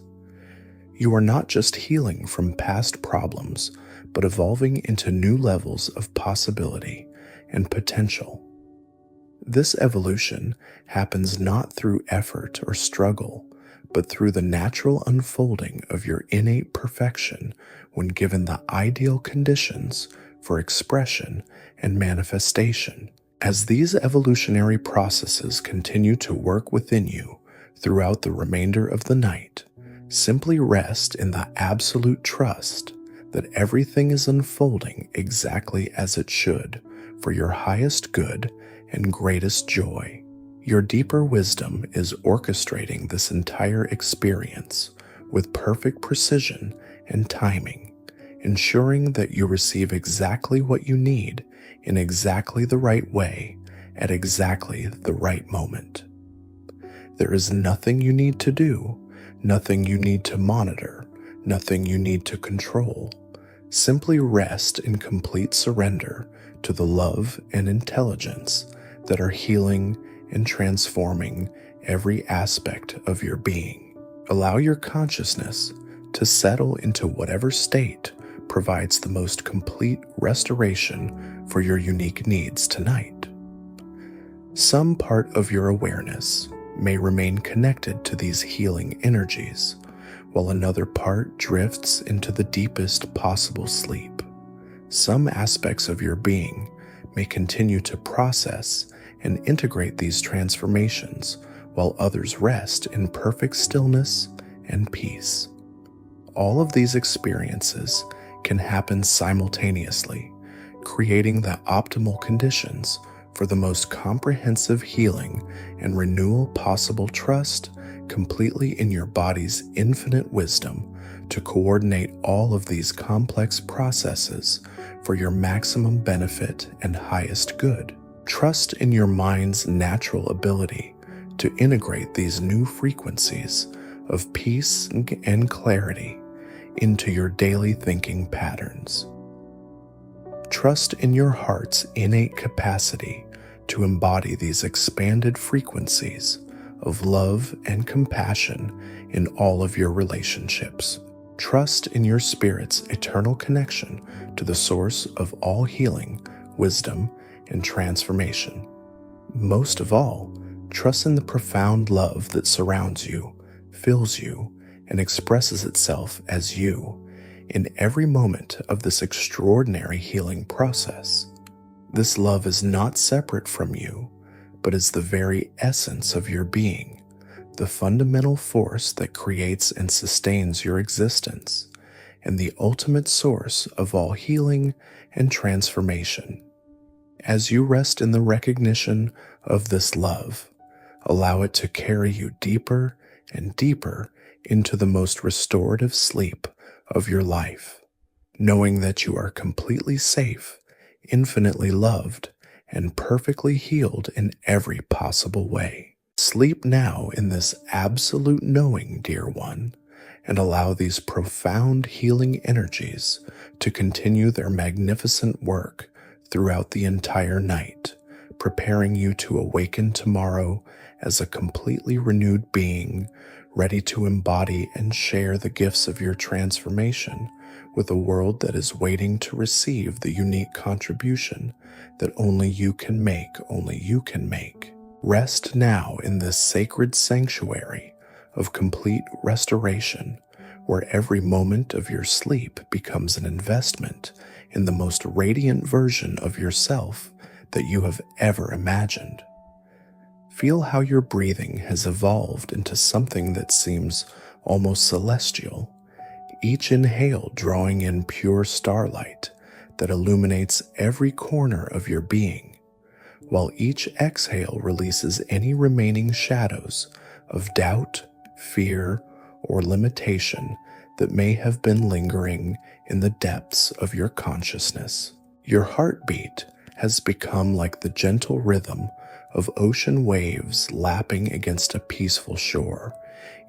You are not just healing from past problems, but evolving into new levels of possibility and potential. This evolution happens not through effort or struggle, but through the natural unfolding of your innate perfection when given the ideal conditions for expression and manifestation. As these evolutionary processes continue to work within you throughout the remainder of the night, simply rest in the absolute trust that everything is unfolding exactly as it should for your highest good and greatest joy. Your deeper wisdom is orchestrating this entire experience with perfect precision and timing, ensuring that you receive exactly what you need in exactly the right way at exactly the right moment. There is nothing you need to do, nothing you need to monitor, nothing you need to control. Simply rest in complete surrender to the love and intelligence that are healing and transforming every aspect of your being. Allow your consciousness to settle into whatever state provides the most complete restoration for your unique needs tonight. Some part of your awareness may remain connected to these healing energies, while another part drifts into the deepest possible sleep. Some aspects of your being may continue to process and integrate these transformations, while others rest in perfect stillness and peace. All of these experiences can happen simultaneously, creating the optimal conditions for the most comprehensive healing and renewal possible. Trust completely in your body's infinite wisdom to coordinate all of these complex processes for your maximum benefit and highest good. Trust in your mind's natural ability to integrate these new frequencies of peace and clarity into your daily thinking patterns. Trust in your heart's innate capacity to embody these expanded frequencies of love and compassion in all of your relationships. Trust in your spirit's eternal connection to the source of all healing, wisdom, and transformation. Most of all, trust in the profound love that surrounds you, fills you, and expresses itself as you in every moment of this extraordinary healing process. This love is not separate from you, but is the very essence of your being, the fundamental force that creates and sustains your existence, and the ultimate source of all healing and transformation. As you rest in the recognition of this love, allow it to carry you deeper and deeper into the most restorative sleep of your life, knowing that you are completely safe, infinitely loved, and perfectly healed in every possible way. Sleep now in this absolute knowing, dear one, and allow these profound healing energies to continue their magnificent work throughout the entire night, preparing you to awaken tomorrow as a completely renewed being, ready to embody and share the gifts of your transformation with a world that is waiting to receive the unique contribution that only you can make. Rest now in this sacred sanctuary of complete restoration, where every moment of your sleep becomes an investment in the most radiant version of yourself that you have ever imagined. Feel how your breathing has evolved into something that seems almost celestial, each inhale drawing in pure starlight that illuminates every corner of your being, while each exhale releases any remaining shadows of doubt, fear, or limitation that may have been lingering in the depths of your consciousness. Your heartbeat has become like the gentle rhythm of ocean waves lapping against a peaceful shore,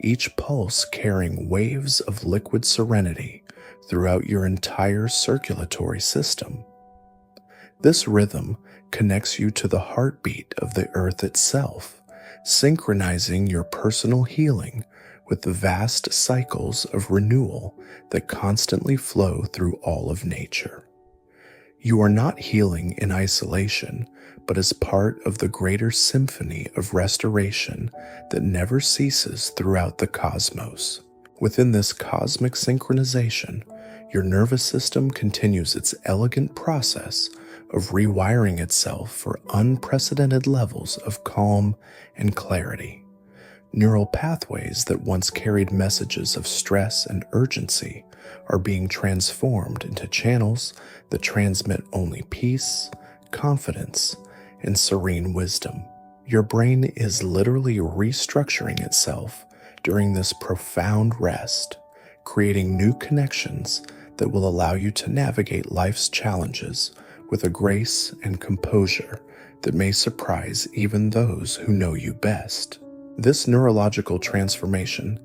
each pulse carrying waves of liquid serenity throughout your entire circulatory system. This rhythm connects you to the heartbeat of the earth itself, synchronizing your personal healing with the vast cycles of renewal that constantly flow through all of nature. You are not healing in isolation, but as part of the greater symphony of restoration that never ceases throughout the cosmos. Within this cosmic synchronization, your nervous system continues its elegant process of rewiring itself for unprecedented levels of calm and clarity. Neural pathways that once carried messages of stress and urgency are being transformed into channels that transmit only peace, confidence, and serene wisdom. Your brain is literally restructuring itself during this profound rest, creating new connections that will allow you to navigate life's challenges with a grace and composure that may surprise even those who know you best. This neurological transformation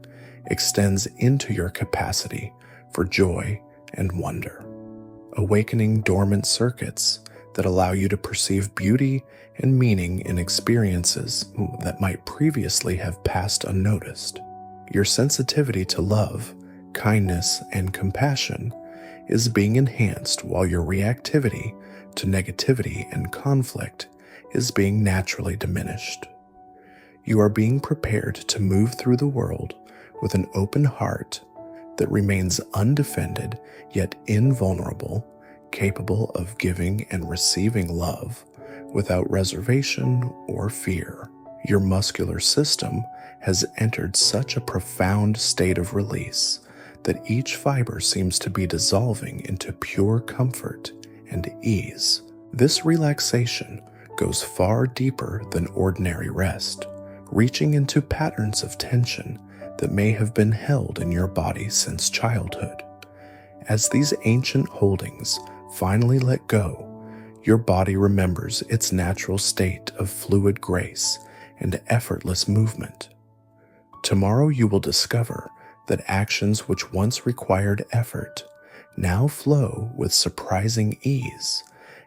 extends into your capacity for joy and wonder, awakening dormant circuits that allow you to perceive beauty and meaning in experiences that might previously have passed unnoticed. Your sensitivity to love, kindness, and compassion is being enhanced while your reactivity to negativity and conflict is being naturally diminished. You are being prepared to move through the world with an open heart that remains undefended yet invulnerable, capable of giving and receiving love without reservation or fear. Your muscular system has entered such a profound state of release that each fiber seems to be dissolving into pure comfort and ease. This relaxation goes far deeper than ordinary rest, reaching into patterns of tension that may have been held in your body since childhood. As these ancient holdings finally let go, your body remembers its natural state of fluid grace and effortless movement. Tomorrow you will discover that actions which once required effort now flow with surprising ease,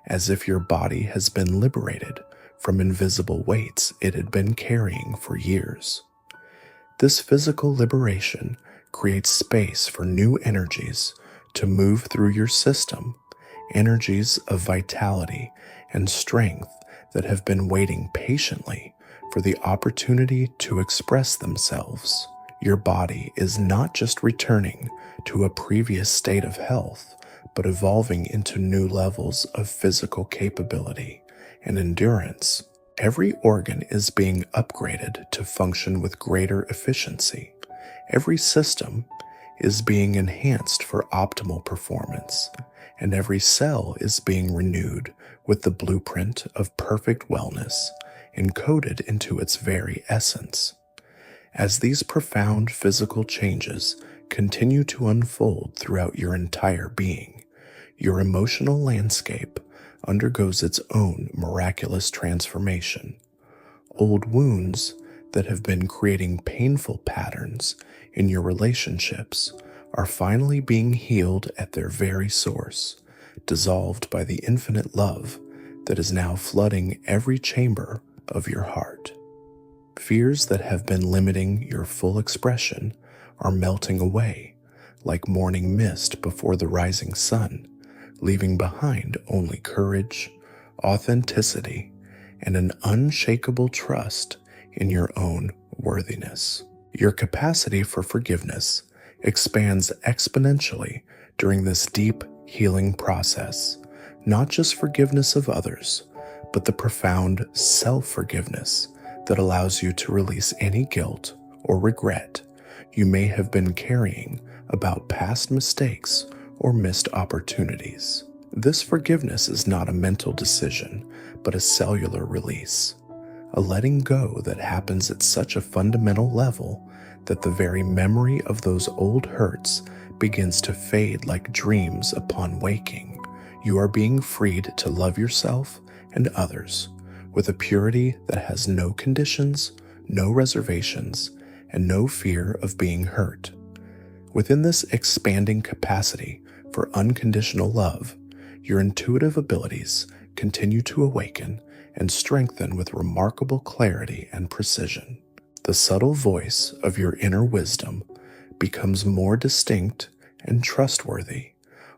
as if your body has been liberated from invisible weights it had been carrying for years. This physical liberation creates space for new energies to move through your system, energies of vitality and strength that have been waiting patiently for the opportunity to express themselves. Your body is not just returning to a previous state of health, but evolving into new levels of physical capability and endurance. Every organ is being upgraded to function with greater efficiency. Every system is being enhanced for optimal performance, and every cell is being renewed with the blueprint of perfect wellness encoded into its very essence. As these profound physical changes continue to unfold throughout your entire being, your emotional landscape undergoes its own miraculous transformation. Old wounds that have been creating painful patterns in your relationships are finally being healed at their very source, dissolved by the infinite love that is now flooding every chamber of your heart. Fears that have been limiting your full expression are melting away like morning mist before the rising sun, leaving behind only courage, authenticity, and an unshakable trust in your own worthiness. Your capacity for forgiveness expands exponentially during this deep healing process, not just forgiveness of others, but the profound self-forgiveness that allows you to release any guilt or regret you may have been carrying about past mistakes or missed opportunities. This forgiveness is not a mental decision, but a cellular release, a letting go that happens at such a fundamental level that the very memory of those old hurts begins to fade like dreams upon waking. You are being freed to love yourself and others with a purity that has no conditions, no reservations, and no fear of being hurt. Within this expanding capacity for unconditional love, your intuitive abilities continue to awaken and strengthen with remarkable clarity and precision. The subtle voice of your inner wisdom becomes more distinct and trustworthy,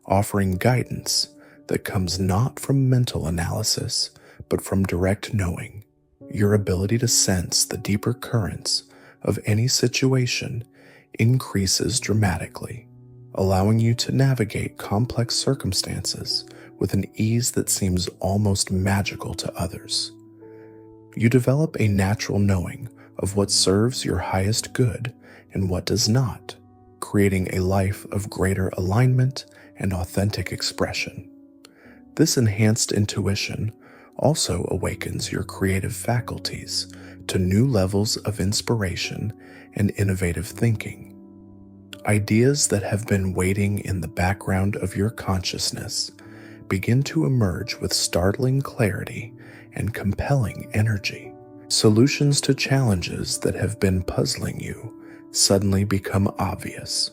offering guidance that comes not from mental analysis, but from direct knowing. Your ability to sense the deeper currents of any situation increases dramatically, allowing you to navigate complex circumstances with an ease that seems almost magical to others. You develop a natural knowing of what serves your highest good and what does not, creating a life of greater alignment and authentic expression. This enhanced intuition also awakens your creative faculties to new levels of inspiration and innovative thinking. Ideas that have been waiting in the background of your consciousness begin to emerge with startling clarity and compelling energy. Solutions to challenges that have been puzzling you suddenly become obvious.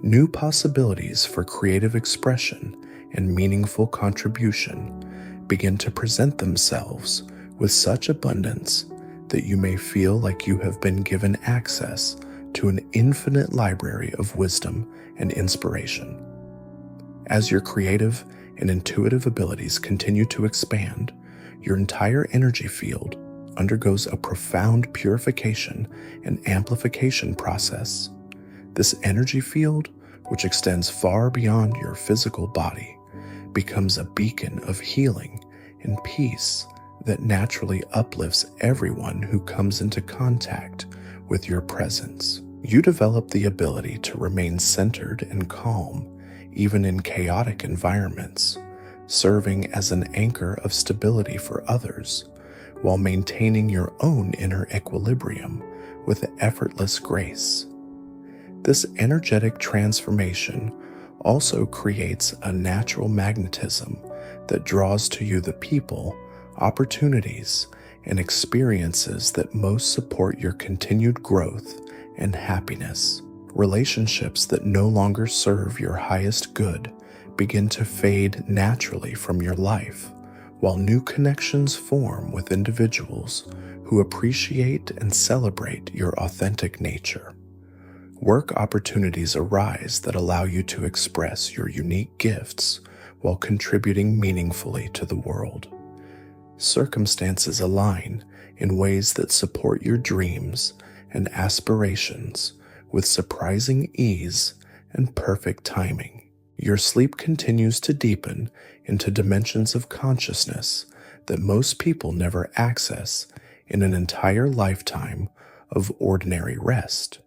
New possibilities for creative expression and meaningful contribution begin to present themselves with such abundance that you may feel like you have been given access to an infinite library of wisdom and inspiration. As your creative and intuitive abilities continue to expand, your entire energy field undergoes a profound purification and amplification process. This energy field, which extends far beyond your physical body, becomes a beacon of healing and peace that naturally uplifts everyone who comes into contact with your presence. You develop the ability to remain centered and calm even in chaotic environments, serving as an anchor of stability for others, while maintaining your own inner equilibrium with effortless grace. This energetic transformation also creates a natural magnetism that draws to you the people, opportunities, and experiences that most support your continued growth and happiness. Relationships that no longer serve your highest good begin to fade naturally from your life, while new connections form with individuals who appreciate and celebrate your authentic nature. Work opportunities arise that allow you to express your unique gifts while contributing meaningfully to the world. Circumstances align in ways that support your dreams and aspirations with surprising ease and perfect timing. Your sleep continues to deepen into dimensions of consciousness that most people never access in an entire lifetime of ordinary rest.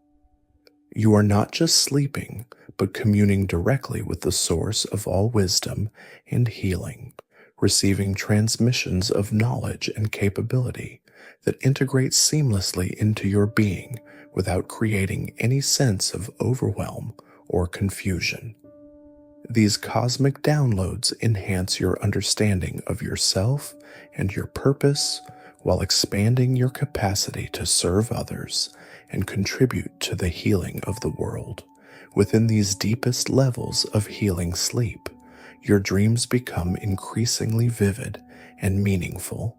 You are not just sleeping, but communing directly with the source of all wisdom and healing, receiving transmissions of knowledge and capability that integrate seamlessly into your being without creating any sense of overwhelm or confusion. These cosmic downloads enhance your understanding of yourself and your purpose while expanding your capacity to serve others and contribute to the healing of the world. Within these deepest levels of healing sleep, your dreams become increasingly vivid and meaningful,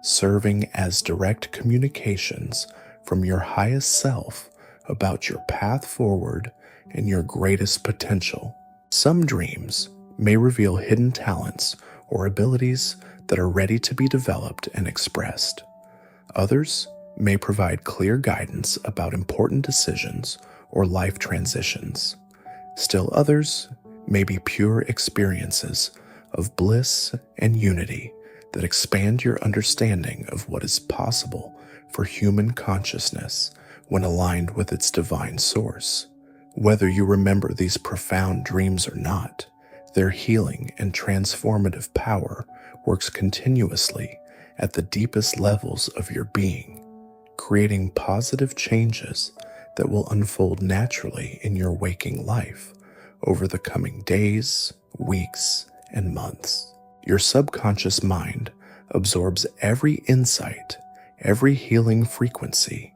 serving as direct communications from your highest self about your path forward and your greatest potential. Some dreams may reveal hidden talents or abilities that are ready to be developed and expressed. Others may provide clear guidance about important decisions or life transitions. Still others may be pure experiences of bliss and unity that expand your understanding of what is possible for human consciousness when aligned with its divine source. Whether you remember these profound dreams or not, their healing and transformative power works continuously at the deepest levels of your being, creating positive changes that will unfold naturally in your waking life over the coming days, weeks, and months. Your subconscious mind absorbs every insight, every healing frequency,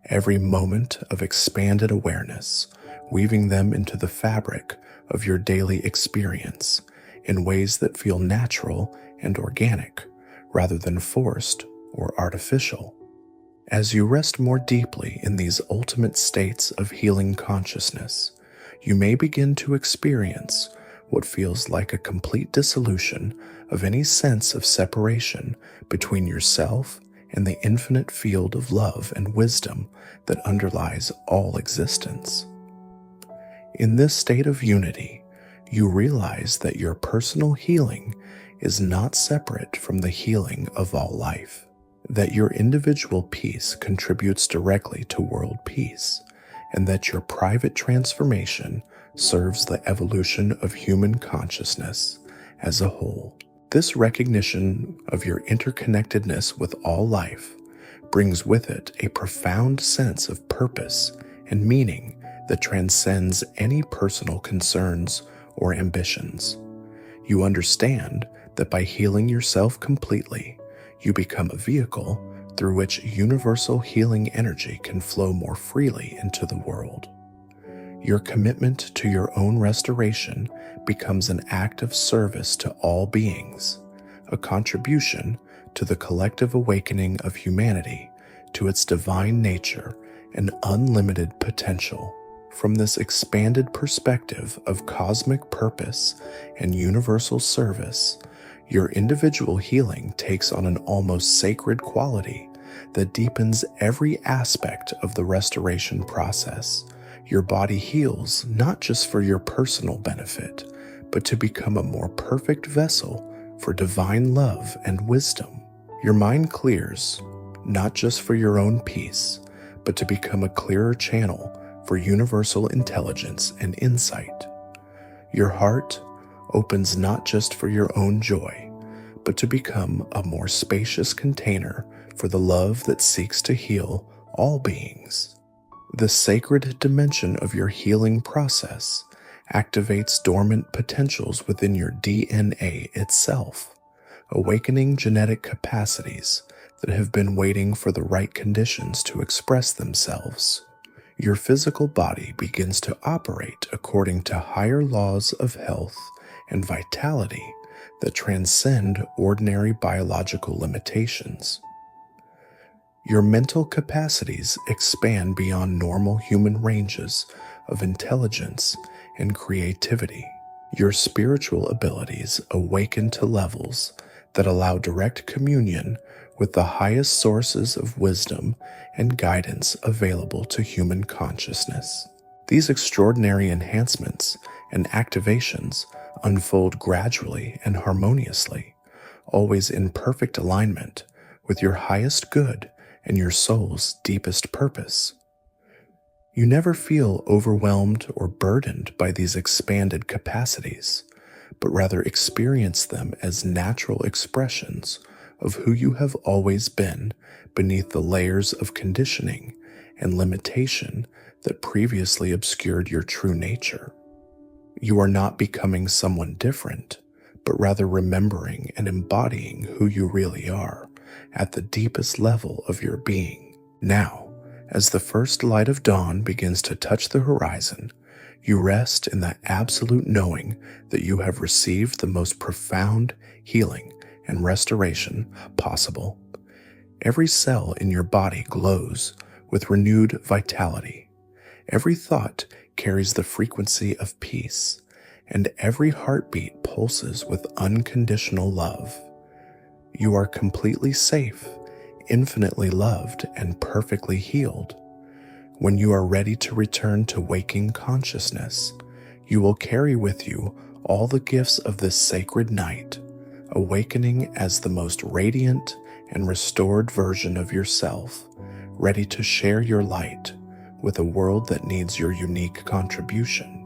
every moment of expanded awareness, weaving them into the fabric of your daily experience in ways that feel natural and organic, rather than forced or artificial. As you rest more deeply in these ultimate states of healing consciousness, you may begin to experience what feels like a complete dissolution of any sense of separation between yourself and the infinite field of love and wisdom that underlies all existence. In this state of unity, you realize that your personal healing is not separate from the healing of all life, that your individual peace contributes directly to world peace, and that your private transformation serves the evolution of human consciousness as a whole. This recognition of your interconnectedness with all life brings with it a profound sense of purpose and meaning that transcends any personal concerns or ambitions. You understand that by healing yourself completely, you become a vehicle through which universal healing energy can flow more freely into the world. Your commitment to your own restoration becomes an act of service to all beings, a contribution to the collective awakening of humanity to its divine nature and unlimited potential. From this expanded perspective of cosmic purpose and universal service, your individual healing takes on an almost sacred quality that deepens every aspect of the restoration process. Your body heals not just for your personal benefit, but to become a more perfect vessel for divine love and wisdom. Your mind clears, not just for your own peace, but to become a clearer channel for universal intelligence and insight. Your heart opens not just for your own joy, but to become a more spacious container for the love that seeks to heal all beings. The sacred dimension of your healing process activates dormant potentials within your DNA itself, awakening genetic capacities that have been waiting for the right conditions to express themselves. Your physical body begins to operate according to higher laws of health and vitality that transcend ordinary biological limitations. Your mental capacities expand beyond normal human ranges of intelligence and creativity. Your spiritual abilities awaken to levels that allow direct communion with the highest sources of wisdom and guidance available to human consciousness. These extraordinary enhancements and activations unfold gradually and harmoniously, always in perfect alignment with your highest good and your soul's deepest purpose. You never feel overwhelmed or burdened by these expanded capacities, but rather experience them as natural expressions of who you have always been beneath the layers of conditioning and limitation that previously obscured your true nature. You are not becoming someone different, but rather remembering and embodying who you really are at the deepest level of your being. Now, as the first light of dawn begins to touch the horizon, you rest in that absolute knowing that you have received the most profound healing and restoration possible. Every cell in your body glows with renewed vitality. Every thought carries the frequency of peace, and every heartbeat pulses with unconditional love. You are completely safe, infinitely loved, and perfectly healed. When you are ready to return to waking consciousness, you will carry with you all the gifts of this sacred night, awakening as the most radiant and restored version of yourself, ready to share your light with a world that needs your unique contribution.